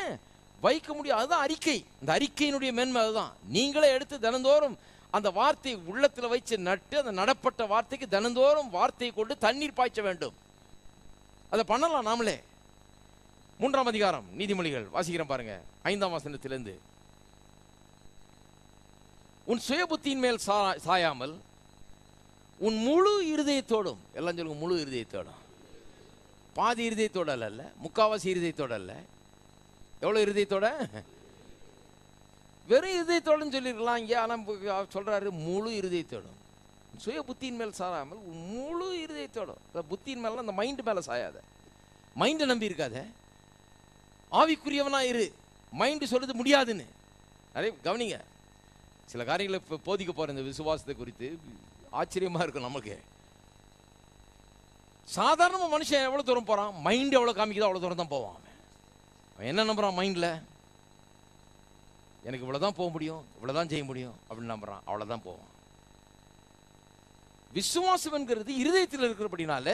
வைக்க முடியும். அதுதான் அறிக்கை. அந்த அறிக்கையினுடைய மேன்மை அதுதான். நீங்களே எடுத்து தினந்தோறும் அந்த வார்த்தையை உள்ளத்தில் வைத்து நட்டு, அந்த நடப்பட்ட வார்த்தைக்கு தினந்தோறும் வார்த்தையை கொண்டு தண்ணீர் பாய்ச்ச வேண்டும். அதை பண்ணலாம் நாமளே. 3ஆம் அதிகாரம் நீதிமொழிகள் வாசிக்கிறேன் பாருங்க, 5ஆம் வசனத்திலிருந்து. உன் சுய புத்தியின் மேல் சாயாமல் உன் முழு இருதயத்தோடும், எல்லாம் சொல்லுங்க, முழு இருதயத்தோடும், பாதி இருதயத்தோட அல்ல, முக்காவாசி இருதயத்தோட அல்ல, எவ்வளோ இருதயத்தோட? வெறும் இருதயத்தோடுன்னு சொல்லிருக்கலாம் இங்கே, ஆனால் சொல்றாரு முழு இருதயத்தோடும். சுய புத்தியின் மேல் சாயாமல் உன் முழு இருதயத்தோடும். புத்தியின் மேல அந்த மைண்டு மேலே சாயாத, மைண்டை நம்பி இருக்காத, ஆவிக்குரியவனா இரு. மைண்டு சொல்லுது முடியாதுன்னு. நிறைய கவனிங்க, சில காரியங்களை இப்போ போதிக்க போகிற இந்த விசுவாசத்தை குறித்து ஆச்சரியமாக இருக்கும் நமக்கு. சாதாரணமாக மனுஷன் எவ்வளோ தூரம் போகிறான், மைண்டு எவ்வளோ காமிக்குதோ அவ்வளோ தூரம் தான் போவான். அவன் என்ன நம்புறான்? மைண்டில் எனக்கு இவ்வளோ தான் போக முடியும், இவ்வளோ தான் செய்ய முடியும் அப்படின்னு நம்புறான், அவ்வளோதான் போவான். விசுவாசம் என்கிறது இருதயத்தில் இருக்கிறபடினால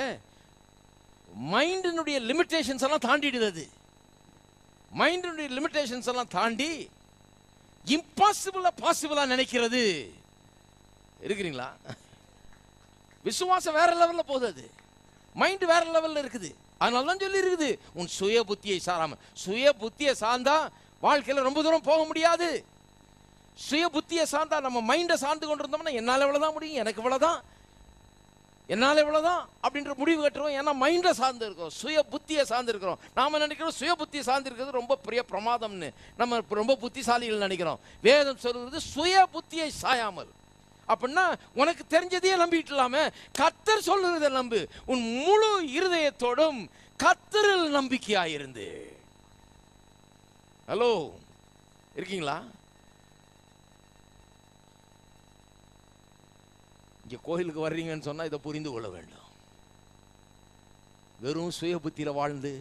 மைண்டினுடைய லிமிட்டேஷன்ஸ் எல்லாம் தாண்டிடுது. மைண்டினுடைய லிமிட்டேஷன்ஸ் எல்லாம் தாண்டி இம்பாசிபிளா பாசிபிளா நினைக்கிறது. இருக்கிறீங்களா? விசுவாசம் வேற லெவல்ல போகுது, அது மைண்ட் வேற லெவல்ல இருக்குது. அதனால தான் சொல்லி இருக்குது, உன் சுய புத்தியை சாராம. சுய புத்தியை சார்ந்தா வாழ்க்கையில ரொம்ப தூரம் போக முடியாது. சுய புத்தியை சார்ந்தா நம்ம மைண்டை சார்ந்து கொண்டிருந்தோம்னா என்னால் இவ்வளவுதான் முடியும், எனக்கு இவ்வளவுதான், என்னால் இவ்வளவுதான் அப்படின்ற முடிவு கட்டுறோம். ஏன்னா மைண்டை சார்ந்து இருக்கிறோம், சுய புத்தியை சார்ந்து இருக்கிறோம். நாம நினைக்கிறோம் சுய புத்தியை சார்ந்து இருக்கிறது ரொம்ப பெரிய பிரமாதம்னு, நம்ம ரொம்ப புத்திசாலிகள் நினைக்கிறோம். வேதம் சொல்றது சுய புத்தியை சாயாமல். அப்படின்னா உனக்கு தெரிஞ்சதையே நம்பிட்டு இல்லாம கர்த்தர் சொல்றதை நம்பு. உன் முழு இருதயத்தோடும் கர்த்தரில் நம்பிக்கையாயிருந்து. ஹலோ, இருக்கீங்களா? இங்க கோயிலுக்கு வர்றீங்கன்னு சொன்னா இதை புரிந்து கொள்ள வேண்டும். வெறும் சுய புத்தியில வாழ்ந்து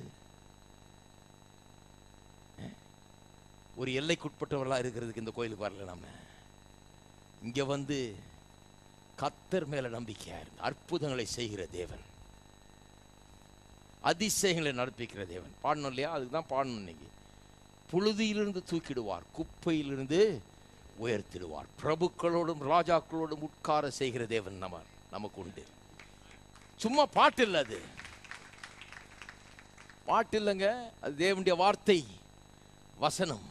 ஒரு எல்லைக்குட்பட்டவர்களா இருக்கிறதுக்கு இந்த கோயிலுக்கு வரல. நம்ம இங்க வந்து கர்த்தர் மேல நம்பிக்கையா இருந்து அற்புதங்களை செய்கிற தேவன், அதிசயங்களை நடப்பிக்கிற தேவன். பாடணும் இல்லையா? அதுக்கு தான் பாடணும். இன்னைக்கு புழுதியிலிருந்து தூக்கிடுவார், குப்பையிலிருந்து உயர்த்திடுவார், பிரபுக்களோடும் ராஜாக்களோடும் உட்கார செய்கிற தேவன் நமக்கு உண்டு. சும்மா பாட்டு இல்லை, அது பாட்டு இல்லைங்க, அது தேவனுடைய வார்த்தை வசனம்.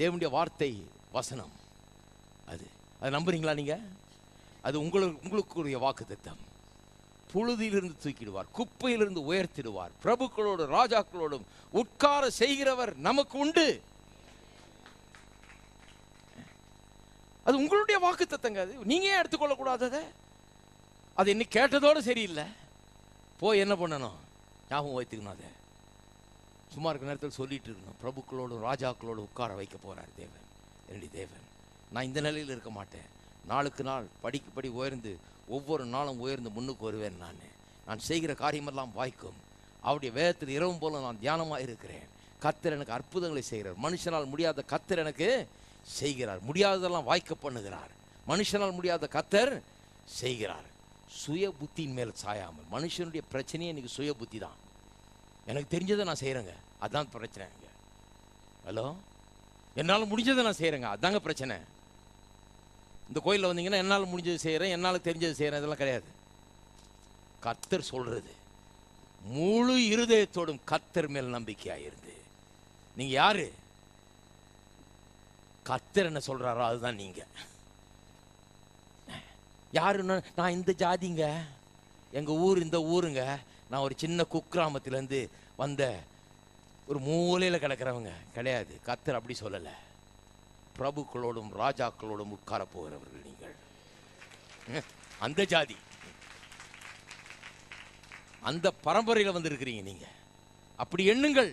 தேவனுடைய வார்த்தை வசனம். அது நம்புறீங்களா நீங்க? அது உங்களுக்குரிய வாக்குத்தத்தம். புழுதியிலிருந்து தூக்கிடுவார், குப்பையிலிருந்து உயர்த்திடுவார், பிரபுக்களோடு ராஜாக்களோடும் உட்கார செய்கிறவர் நமக்கு உண்டு. அது உங்களுடைய வாக்குத்தத்தங்க. அது நீங்க ஏன் எடுத்துக்கொள்ளக்கூடாது? அது இன்னைக்கு கேட்டதோடு சரியில்லை, போய் என்ன பண்ணணும், ஞாபகம் வைத்துக்கணும். அதை சும்மா இருக்க நேரத்தில் சொல்லிட்டு இருக்கணும். பிரபுக்களோடும் ராஜாக்களோடு உட்கார வைக்க போறார் தேவன், என்னுடைய தேவன். நான் இந்த நிலையில் இருக்க மாட்டேன், நாளுக்கு நாள் படிக்கப்படி உயர்ந்து ஒவ்வொரு நாளும் உயர்ந்து முன்னுக்கு வருவேன். நான் செய்கிற காரியமெல்லாம் வாய்க்கும். அவருடைய வேதத்தில் இரவும் போல நான் தியானமாக இருக்கிறேன். கர்த்தர் எனக்கு அற்புதங்களை செய்கிறார். மனுஷனால் முடியாத கர்த்தர் எனக்கு செய்கிறார். முடியாததெல்லாம் வாய்க்க பண்ணுகிறார். மனுஷனால் முடியாத கர்த்தர் செய்கிறார். சுய புத்தியின் மேல் சாயாமல். மனுஷனுடைய பிரச்சனையே இன்னைக்கு சுய புத்தி தான். எனக்கு தெரிஞ்சதை நான் செய்கிறேங்க, அதுதான் பிரச்சனை. ஹலோ, என்னால் முடிஞ்சதை நான் செய்கிறேங்க, அதுதாங்க பிரச்சனை. இந்த கோயிலில் வந்தீங்கன்னா என்னால் முடிஞ்சது செய்கிறேன், என்னால் தெரிஞ்சது செய்கிறேன், இதெல்லாம் கிடையாது. கர்த்தர் சொல்றது முழு இருதயத்தோடும் கர்த்தர் மேல் நம்பிக்கையாயிருந்து. நீங்க யாரு? கர்த்தர் என்ன சொல்றாரோ அதுதான் நீங்க. யாருன்னு, நான் இந்த ஜாதிங்க, எங்க ஊர் இந்த ஊருங்க, நான் ஒரு சின்ன குக்கிராமத்திலேருந்து வந்த ஒரு மூலையில் கிடக்கிறவங்க கிடையாது. கர்த்தர் அப்படி சொல்லலை. பிரபுக்களோடும் ராஜாக்களோடும் உட்கார போகிறவர்கள் நீங்கள். அந்த ஜாதி, அந்த பரம்பரையில் வந்து இருக்கிறீங்க நீங்க. அப்படி எண்ணுங்கள்.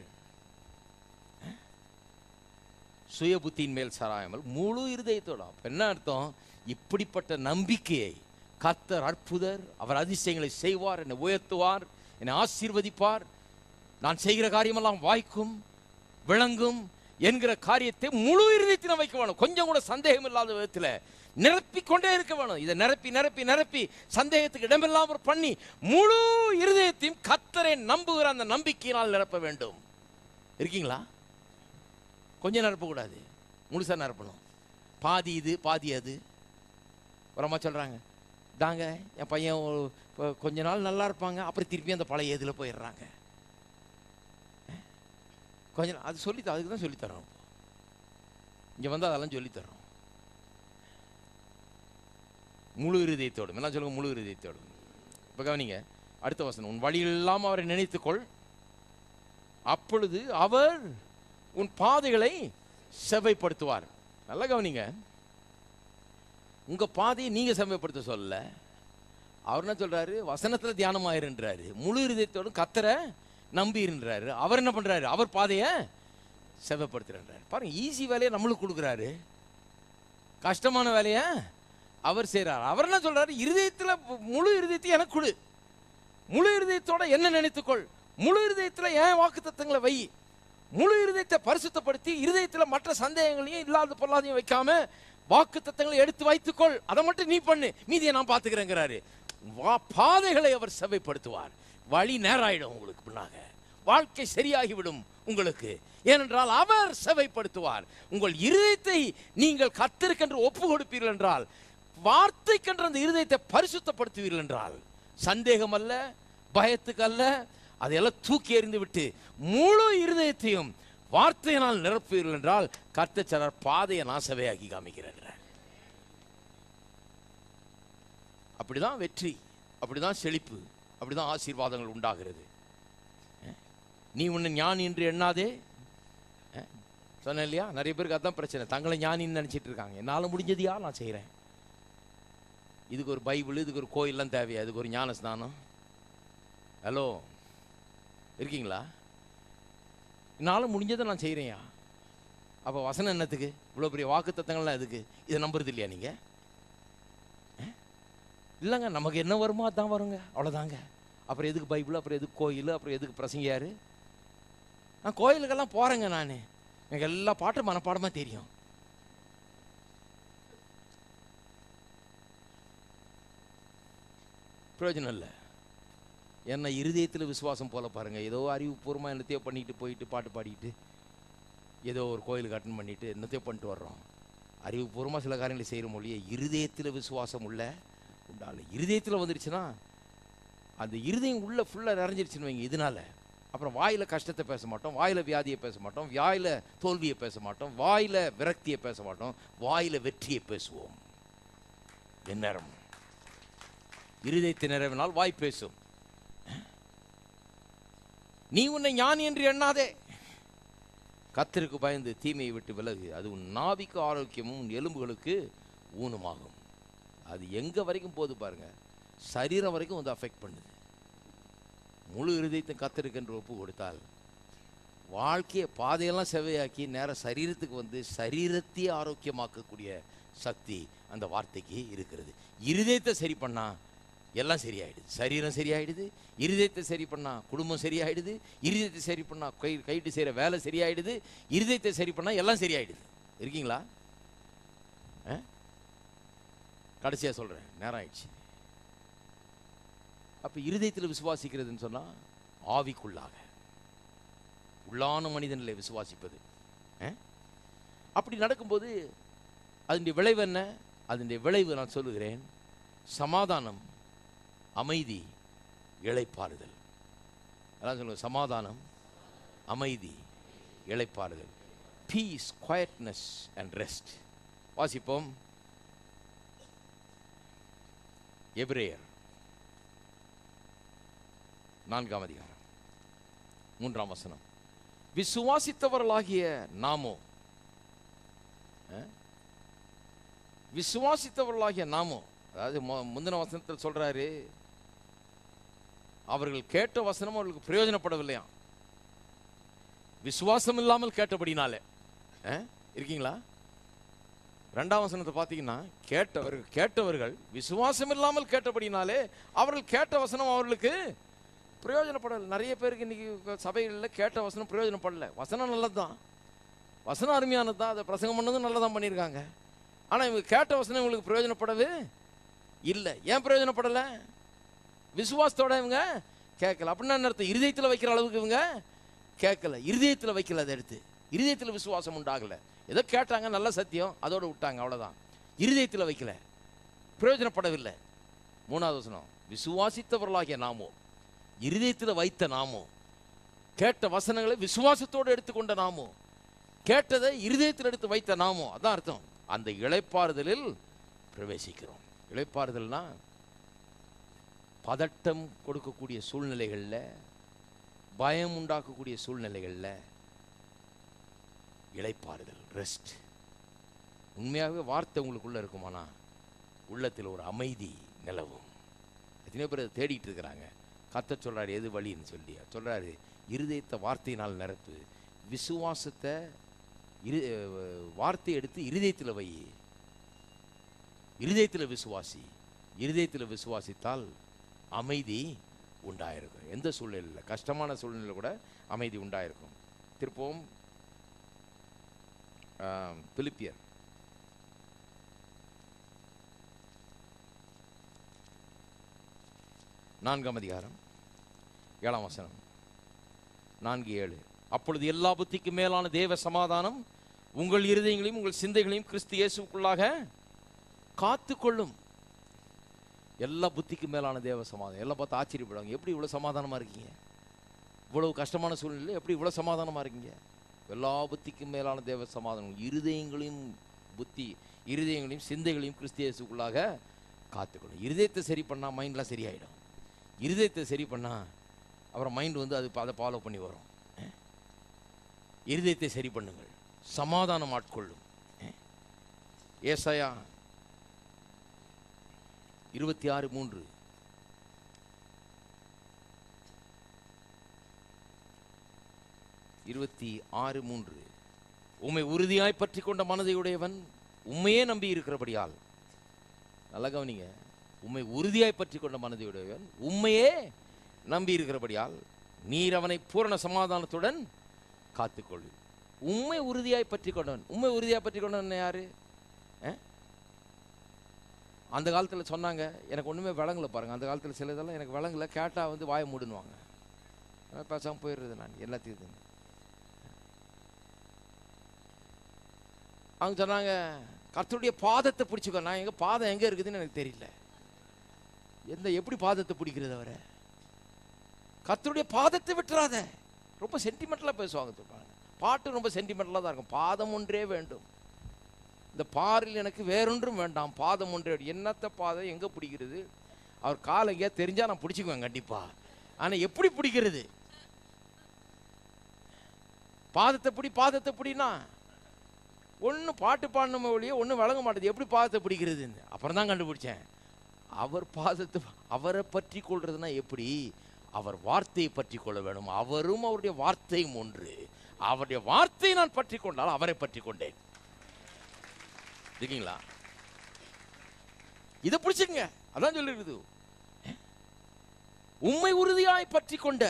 சுய புத்தியின் மேல் சாராயாமல் முழு இருதயத்தோட. என்ன அர்த்தம்? இப்படிப்பட்ட நம்பிக்கையை கர்த்தர் அற்புதர், அவர் அதிசயங்களை செய்வார், என்னை உயர்த்துவார், என்னை ஆசீர்வதிப்பார், நான் செய்கிற காரியமெல்லாம் வாய்க்கும் விளங்கும் என்கிற காரியத்தை முழு இருதயத்தில் வைக்க வேணும். கொஞ்சம் கூட சந்தேகம் இல்லாத விதத்தில் நிரப்பிக்கொண்டே இருக்க வேணும். இதை நிரப்பி நிரப்பி நிரப்பி சந்தேகத்துக்கு இடமில்லாமல் பண்ணி முழு இருதயத்தையும் கர்த்தரை நம்புகிற அந்த நம்பிக்கையினால் நிரப்ப வேண்டும். இருக்கீங்களா? கொஞ்சம் நிரப்பக்கூடாது, முழுசா நிரப்பணும். பாதி இது பாதி அது. ஒரு அம்மா சொல்றாங்க, தாங்க என் பையன் கொஞ்ச நாள் நல்லா இருப்பாங்க, அப்புறம் திருப்பி அந்த பழைய இதில் போயிடுறாங்க. கொஞ்சம் அது சொல்லி, அதுக்கு தான் சொல்லித்தரோம். இங்கே வந்து அதெல்லாம் சொல்லித்தரோம். முழு இருதயத்தோடும். என்ன சொல்லுங்க? முழு இருதயத்தோடும். இப்போ கவனிங்க அடுத்த வசனம். உன் வழியெல்லாம் அவரை நினைத்துக்கொள், அப்பொழுது அவர் உன் பாதைகளை செவ்வைப்படுத்துவார். நல்லா கவனிங்க, உங்க பாதையை நீங்க செவ்வைப்படுத்த சொல்லல. அவர் என்ன சொல்றாரு? வசனத்துல தியானமாயிருன்றாரு. முழு இருதயத்தோடும் கர்த்தரை நம்பின்றாரு. அவர் என்ன பண்றாரு? அவர் பாதையை செவ்வைப்படுத்துறாரு. பாருங்க, ஈஸி வேலையை நம்மளுக்கு கொடுக்குறாரு, கஷ்டமான வேலையை அவர் செய்கிறார். அவர் என்ன சொல்றாரு? இருதயத்தில் முழு இருதயத்தை எனக்கு கொடு, முழு இருதயத்தோட என்ன நினைத்துக்கொள், முழு இருதயத்தில் ஏன் வாக்குத்தத்தங்களை வை, முழு இருதயத்தை பரிசுத்தப்படுத்தி இருதயத்தில் மற்ற சந்தேகங்களையும் இல்லாத பொருளாதையும் வைக்காம வாக்குத்தத்தங்களை எடுத்து வைத்துக்கொள். அதை மட்டும் நீ பண்ணு, மீதியை நான் பார்த்துக்கிறேங்கிறாரு. பாதைகளை அவர் செவ்வைப்படுத்துவார். வழி நேராயிடும் உங்களுக்கு, பின்னாக வாழ்க்கை சரியாகிவிடும் உங்களுக்கு. ஏனென்றால் அவர் செவைப்படுத்துவார். உங்கள் இருதயத்தை நீங்கள் கர்த்தருக்கென்று ஒப்பு கொடுப்பீர்கள் என்றால், வார்த்தைக்கென்று அந்த இருதயத்தை பரிசுத்தப்படுத்துவீர்கள் என்றால், சந்தேகம் அல்ல, பயத்துக்கு அல்ல, அதையெல்லாம் தூக்கி எறிந்து விட்டு முழு இருதயத்தையும் வார்த்தையினால் நிரப்புவீர்கள் என்றால், கர்த்தர் சிலர் பாதையை நாசவையாக்கி காமிக்கிறார். அப்படிதான் வெற்றி, அப்படிதான் செழிப்பு, அப்படிதான் ஆசீர்வாதங்கள் உண்டாகிறது. நீ உன்னை ஞானி என்று எண்ணாதே சொன்ன இல்லையா? நிறைய பேருக்கு அதான் பிரச்சனை, தங்களை ஞானின்னு நினைச்சிட்டு இருக்காங்க. என்னால் முடிஞ்சதையா நான் செய்கிறேன். இதுக்கு ஒரு பைபிள், இதுக்கு ஒரு கோயிலெலாம் தேவையா? இதுக்கு ஒரு ஞான ஸ்நானம்? ஹலோ, இருக்கீங்களா? என்னால் முடிஞ்சதை நான் செய்கிறேன்யா. அப்போ வசனம் என்னத்துக்கு? இவ்வளோ பெரிய வாக்கு தத்தங்கள்லாம் எதுக்கு? இதை நம்புறது இல்லையா நீங்கள்? இல்லைங்க, நமக்கு என்ன வருமோ அதான் வருங்க, அவ்வளோதாங்க. அப்புறம் எதுக்கு பைபிள், அப்புறம் எதுக்கு கோயில், அப்புறம் எதுக்கு பிரசங்கியார்? நான் கோயிலுக்கெல்லாம் போகிறேங்க, நான் எனக்கு எல்லா பாட்டும் மனப்பாடமாக தெரியும். பிரயோஜனம் இல்லை. என்ன இருதயத்தில் விசுவாசம் போல பாருங்கள். ஏதோ அறிவுபூர்வமாக என்னத்தையோ பண்ணிட்டு போயிட்டு பாட்டு பாடிட்டு ஏதோ ஒரு கோயிலுக்கு அட்டன் பண்ணிட்டு என்னத்தையோ பண்ணிட்டு வர்றோம். அறிவுபூர்வமாக சில காரியங்களை செய்கிற மொழியே இருதயத்தில் விசுவாசம் உள்ள உண்டால. இருதயத்தில் வந்துருச்சுன்னா அந்த இருதயம் உள்ள ஃபுல்லாக நிறைஞ்சிருச்சுன்னு வைங்க. இதனால அப்புறம் வாயில் கஷ்டத்தை பேச மாட்டோம், வாயில் வியாதியை பேச மாட்டோம், வாயில் தோல்வியை பேச மாட்டோம், வாயில் விரக்தியை பேச மாட்டோம், வாயில் வெற்றியை பேசுவோம். எந்நேரம் இருதயத்தை நிறைவினால் வாய் பேசும். நீ உன்னை ஞானி என்று எண்ணாதே, கர்த்தருக்கு பயந்து தீமையை விட்டு விலகு. அது உன் நாவிக்கு ஆரோக்கியமும் உன் எலும்புகளுக்கு ஊனமாகும். அது எங்கே வரைக்கும் போகுது பாருங்க, சரீரம் வரைக்கும் வந்து அஃபெக்ட் பண்ணுது. முழு இருதயத்தை கர்த்தருக்கு என்று ஒப்பு கொடுத்தால் வாழ்க்கையை பாதையெல்லாம் செவையாக்கி நேரம் சரீரத்துக்கு வந்து சரீரத்தையே ஆரோக்கியமாக்கக்கூடிய சக்தி அந்த வார்த்தைக்கு இருக்கிறது. இருதயத்தை சரி பண்ணா எல்லாம் சரியாயிடுது. சரீரம் சரியாயிடுது, இருதயத்தை சரி பண்ணா குடும்பம் சரியாயிடுது, இருதயத்தை சரி பண்ணா கைட்டு செய்கிற வேலை சரியாயிடுது, இருதயத்தை சரி பண்ணா எல்லாம் சரியாயிடுது. இருக்கீங்களா? கடைசியாக சொல்கிறேன், நேரம் ஆயிடுச்சு. அப்போ இருதயத்தில் விசுவாசிக்கிறதுன்னு சொன்னால் ஆவிக்குள்ளாக உள்ளான மனிதனில் விசுவாசிப்பது. அப்படி நடக்கும்போது அதனுடைய விளைவு என்ன? அதனுடைய விளைவு நான் சொல்லுகிறேன், சமாதானம், அமைதி, இளைப்பாறுதல். அதான் சொல்லுங்கள், சமாதானம், அமைதி, இளைப்பாறுதல். Peace, quietness and rest. வாசிப்போம். எபிரேயர் 4ஆம் அதிகாரம் 3ஆம் வசனம். விசுவாசித்தவர்களாகிய நாமோ, விசுவாசித்தவர்களாகிய நாமோ, அதாவது முந்தின வசனத்தில் சொல்றாரு, அவர்கள் கேட்ட வசனம் அவர்களுக்கு பிரயோஜனப்படவில்லையா, விசுவாசம் இல்லாமல் கேட்டபடினாலே. இருக்கீங்களா? 2ஆம் வசனத்தை பார்த்தீங்கன்னா, கேட்டவர்கள் விசுவாசம் இல்லாமல் கேட்டபடினாலே அவர்கள் கேட்ட வசனம் அவர்களுக்கு பிரயோஜனப்படலை. நிறைய பேருக்கு இன்னைக்கு சபைகளில் கேட்ட வசனம் பிரயோஜனப்படலை. வசனம் நல்லது தான், வசனம் அருமையானது தான், அதை பிரசங்கம் பண்ணதும் நல்லதான் பண்ணியிருக்காங்க. ஆனால் இவங்க கேட்ட வசனம் இவங்களுக்கு பிரயோஜனப்படவே இல்லை. ஏன் பிரயோஜனப்படலை? விசுவாசத்தோட இவங்க கேட்கல. அப்படின்னா என்ன அர்த்தம்? இருதயத்தில் வைக்கிற அளவுக்கு இவங்க கேட்கல, இருதயத்தில் வைக்கல. அதை எடுத்து இருதயத்தில் விசுவாசம் உண்டாகலை. ஏதோ கேட்டாங்க, நல்ல சத்தியம், அதோடு விட்டாங்க, அவ்வளோதான். இருதயத்தில் வைக்கல, பிரயோஜனப்படவில்லை. 3ஆவது வசனம், விசுவாசித்தவர்களாகிய நாமோ, இருதயத்தில் வைத்த நாமோ, கேட்ட வசனங்களை விசுவாசத்தோடு எடுத்துக்கொண்ட நாமோ, கேட்டதை இருதயத்தில் எடுத்து வைத்த நாமோ, அதான் அர்த்தம். அந்த இளைப்பாறுதலில் பிரவேசிக்கிறோம். இளைப்பாறுதல்னா பதட்டம் கொடுக்கக்கூடிய சூழ்நிலைகளில், பயம் உண்டாக்கக்கூடிய சூழ்நிலைகளில் இளைப்பாறுதல், ரெஸ்ட். உண்மையாகவே வார்த்தை உங்களுக்குள்ள இருக்குமானா உள்ளத்தில் ஒரு அமைதி நிலவும். எத்தனையோ பேர் அதை தேடிட்டு இருக்கிறாங்க. கர்த்தர் சொல்றாரு எது வழின்னு சொல்லி சொல்றாரு, இருதயத்தை வார்த்தையினால் நிரப்பு, விசுவாசத்தை வார்த்தை எடுத்து இருதயத்தில் வை, இருதயத்தில் விசுவாசி. இருதயத்தில் விசுவாசித்தால் அமைதி உண்டாயிருக்கும். எந்த சூழ்நிலையில், கஷ்டமான சூழ்நிலையில் கூட அமைதி உண்டாயிருக்கும். திருப்பவும் பிலிப்பியர் 4ஆம் அதிகாரம் 7ஆம் வசனம். 4:7. அப்பொழுது எல்லா புத்திக்கும் மேலான தேவ சமாதானம் உங்கள் இருதயங்களையும் உங்கள் சிந்தைகளையும் கிறிஸ்து இயேசுக்குள்ளாக காத்துக்கொள்ளும். எல்லா புத்திக்கும் மேலான தேவ சமாதானம். எல்லாம் பார்த்து ஆச்சரியப்படுவாங்க, எப்படி இவ்வளோ சமாதானமாக இருக்கீங்க, இவ்வளவு கஷ்டமான சூழ்நிலை எப்படி இவ்வளோ சமாதானமாக இருக்கீங்க? எல்லா புத்திக்கும் மேலான தேவ சமாதானம் இருதயங்களையும் சிந்தைகளையும் கிறிஸ்து இயேசுக்குள்ளாக காத்துக்கொள்ளும். இருதயத்தை சரி பண்ணால் மைண்ட்லாம் சரியாயிடும். இருதயத்தை சரி பண்ணால் அப்புறம் மைண்ட் வந்து அதை ஃபாலோ பண்ணி வரும். இருதயத்தை சரி பண்ணுங்கள், சமாதானம் ஆட்கொள்ளும். ஏசாயா 26:3. உம்மை உறுதியாய் பற்றி கொண்ட மனதையுடையவன் உண்மையே நம்பி இருக்கிறபடியால், நல்ல கவனிங்க, உம்மை உறுதியாய் பற்றி கொண்ட மனதையுடையவன் உண்மையே நம்பி இருக்கிறபடியால் நீர் அவனை பூரண சமாதானத்துடன் காத்துக்கொள்ளு. உண்மை உறுதியாய் பற்றி கொண்டவன், உண்மை உறுதியாய் பற்றி கொண்டவன் யாரு? அந்த காலத்தில் சொன்னாங்க, எனக்கு ஒன்றுமே விளங்கல பாருங்கள். அந்த காலத்தில் சில இதெல்லாம் எனக்கு விளங்கல, கேட்டால் வந்து வாயை மூடுன்னுவாங்க, பேசாமல் போயிடுறது. நான் எல்லாத்தையும் அவங்க சொன்னாங்க, கர்த்தருடைய பாதத்தை பிடிச்சிக்கோ. நான் எங்கள் பாதம் எங்கே இருக்குதுன்னு எனக்கு தெரியல. எப்படி பாதத்தை பிடிக்கிறது? அவரை கர்த்தருடைய பாதத்தை விட்டுறாத. ரொம்ப சென்டிமெண்டலாக பேசுவாங்க, சொல்கிறாங்க. பாட்டு ரொம்ப சென்டிமெண்டலாக தான் இருக்கும். பாதம் ஒன்றே வேண்டும், இந்த பாரில் எனக்கு வேறொன்றும் வேண்டாம், பாதம் ஒன்றே. என்னத்த பாதம் எங்கே பிடிக்கிறது? அவர் காலை எங்கேயா தெரிஞ்சால் நான் பிடிச்சிக்குவேன் கண்டிப்பாக. ஆனால் எப்படி பிடிக்கிறது? பாதத்தை பிடினா ஒன்றும் பாட்டு பாடணுமே ஒழிய ஒன்றும் வழங்க மாட்டேது. எப்படி பாதத்தை பிடிக்கிறதுன்னு அப்புறம் தான் கண்டுபிடிச்சேன். அவரை பற்றி கொள்றதுனா எப்படி? அவர் வார்த்தையை பற்றி கொள்ள வேணும். அவரும் அவருடைய வார்த்தையும் ஒன்று. அவருடைய வார்த்தையை நான் பற்றி கொண்டால் அவரை பற்றி கொண்டேன். இருக்கீங்களா? இதை பிடிச்சுங்க. அதான் சொல்லிருக்குது, உம்மை உறுதியாய் பற்றி கொண்ட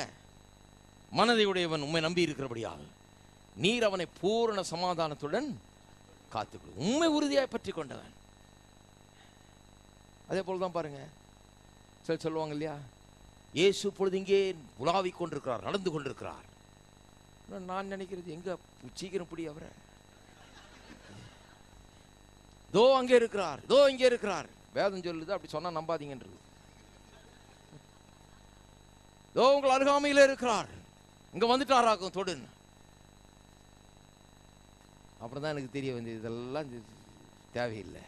மனதையுடையவன் உம்மை நம்பி இருக்கிறபடியால் நீர் அவனை பூரண சமாதானத்துடன் காத்துக்கொள். உண்மை உறுதியாய் பற்றி கொண்டவன். அதே போலதான் பாருங்க, சொல்லுவாங்க இல்லையா, இயேசு பொழுது இங்கே உலாவிக் கொண்டிருக்கிறார், நடந்து கொண்டிருக்கிறார். நான் நினைக்கிறது, எங்க சீக்கிரம் பிடி அவரை, தோ அங்கே இருக்கிறார், தோ இங்கே இருக்கிறார். வேதம் சொல்லுது, அப்படி சொன்னா நம்பாதீங்கன்றது. தோ உங்கள் அருகாமையில் இருக்கிறார், இங்க வந்துட்டாராக்கும் தொடுன்னு. அப்புறம் தான் எனக்கு தெரிய வந்தது, இதெல்லாம் தேவையில்லை.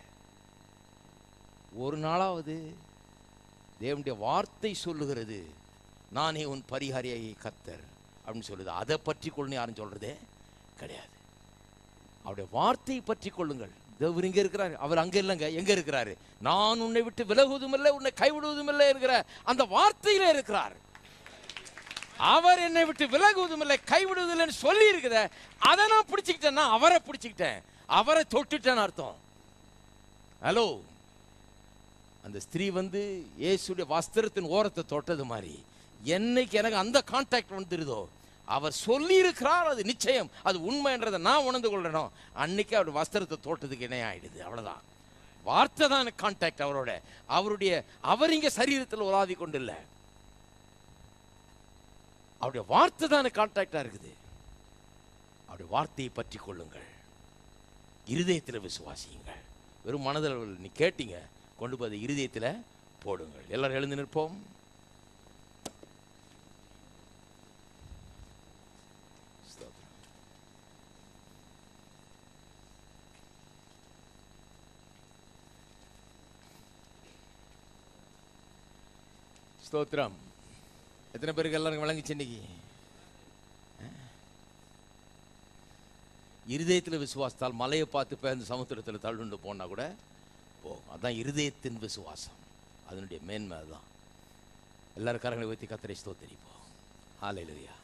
ஒரு நாளாவது தேவனுடைய வார்த்தை சொல்லுகிறது, நானே உன் பரிகாரியை கர்த்தர் அப்படின்னு சொல்லுது. அதை பற்றி கொள்ளுன்னு யாரும் சொல்றதே கிடையாது. அவருடைய வார்த்தையை பற்றி கொள்ளுங்கள். தேவர் இங்கே இருக்கிறார், அவர் அங்கே இல்லைங்க, எங்க இருக்கிறாரு? நான் உன்னை விட்டு விலகுவதும் இல்லை, உன்னை கைவிடுவதும் இல்லை என்கிற அந்த வார்த்தையிலே இருக்கிறார். அவர் என்னை விட்டு விலகுவதும் இல்லை, கைவிடுவதில்லைன்னு சொல்லி இருக்குத. அதை நான் பிடிச்சிக்கிட்டேன்னா அவரை பிடிச்சிக்கிட்டேன், அவரை தொட்டுட்டேன்னு அர்த்தம். ஹலோ, அந்த ஸ்திரீ வந்து இயேசுடைய வஸ்திரத்தின் ஓரத்தை தொட்டது மாதிரி என்னைக்கு எனக்கு அந்த கான்டாக்ட் வந்துருதோ, அவர் சொல்லி இருக்கிறார், அது நிச்சயம், அது உண்மைன்றதை நான் உணர்ந்து கொள்ளணும். அன்னைக்கு அவர் வஸ்திரத்தை தோட்டத்துக்கு இணையாயிடுது. அவ்வளவுதான். வார்த்தை தான் எனக்கு கான்டாக்ட் அவரோட. அவர் இங்க சரீரத்தில் உலாவி கொண்டு இல்லை, அவருடைய வார்த்தை தான் கான்டாக்டா இருக்குது. அவருடைய வார்த்தையை பற்றி கொள்ளுங்கள், இருதயத்தில் விசுவாசியுங்கள். வெறும் மனதில் நீ கேட்டீங்க, கொண்டு போய் இருதயத்தில் போடுங்கள். எல்லாரும் எழுந்து நிற்போம். ஸ்தோத்திரம். எத்தனை பேருக்கு எல்லாரும் விளங்கிச்சு இன்னைக்கு? இருதயத்தில் விசுவாசத்தால் மலையை பார்த்து பேர்ந்து சமுத்திரத்தில் தள்ளுண்டு போனா கூட போகும். அதுதான் இருதயத்தின் விசுவாசம், அதனுடைய மேன்மை. அதுதான். எல்லாரும் கரங்களை வைத்து கர்த்தரை ஸ்தோத்தரிப்போம். ஹல்லேலூயா.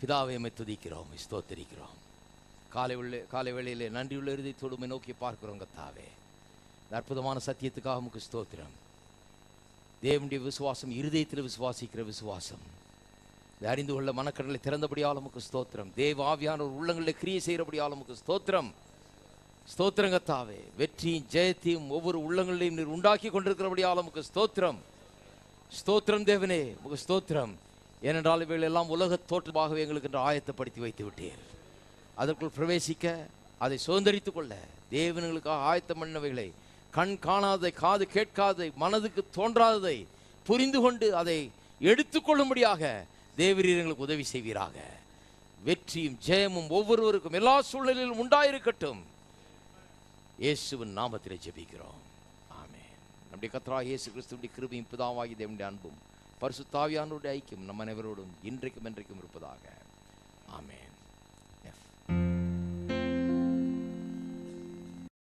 பிதாவை உம்மை துதிக்கிறோம், ஸ்தோத்தரிக்கிறோம். காலை வேளையிலே நன்றியுள்ள இருதயத்தோடு உம்மை நோக்கி பார்க்கிறோம். கர்த்தாவே, அற்புதமான சத்தியத்துக்காக உமக்கு ஸ்தோத்திரம். தேவனுடைய விசுவாசம் இருதயத்தில் விசுவாசிக்கிற விசுவாசம். அறிந்து கொள்ள மனக்கடலை திறந்தபடியால் உமக்கு ஸ்தோத்திரம். தேவ ஆவியானவர் உள்ளங்களில் கிரியை செய்கிறபடியால் உமக்கு ஸ்தோத்திரம். ஸ்தோத்திரம் கர்த்தாவே. வெற்றியும் ஜெயத்தையும் ஒவ்வொரு உள்ளங்களிலையும் நீர் உண்டாக்கி கொண்டிருக்கிறபடியால் உமக்கு ஸ்தோத்திரம். ஸ்தோத்திரம் தேவனே, உமக்கு ஸ்தோத்திரம். ஏனென்றால் இவைகள் எல்லாம் உலக தோற்றமாகவே எங்களுக்கு என்று ஆயத்தப்படுத்தி வைத்து விட்டீர். அதற்குள் பிரவேசிக்க, அதை சுதந்திரித்துக் கொள்ள தேவனுங்களுக்காக ஆயத்தம் பண்ணவைகளை, கண் காணாததை, காது கேட்காததை, மனதுக்கு தோன்றாததை புரிந்து கொண்டு அதை எடுத்துக்கொள்ளும்படியாக தேவரீர் எங்களுக்கு உதவி செய்வீராக. வெற்றியும் ஜெயமும் ஒவ்வொருவருக்கும் எல்லா சூழ்நிலையிலும் உண்டாயிருக்கட்டும். இயேசுவின் நாமத்திலே ஜெபிக்கிறோம். ஆமென். நம்முடைய கர்த்தராகிய இயேசு கிறிஸ்துவின் கிருபையும் பிதாவாகிய தேவனுடைய அன்பும் பரிசுத்த ஆவியானவருடைய ஐக்கியம் நம் அனைவரோடும் இன்றைக்கும் என்றைக்கும் இருப்பதாக. ஆமென்.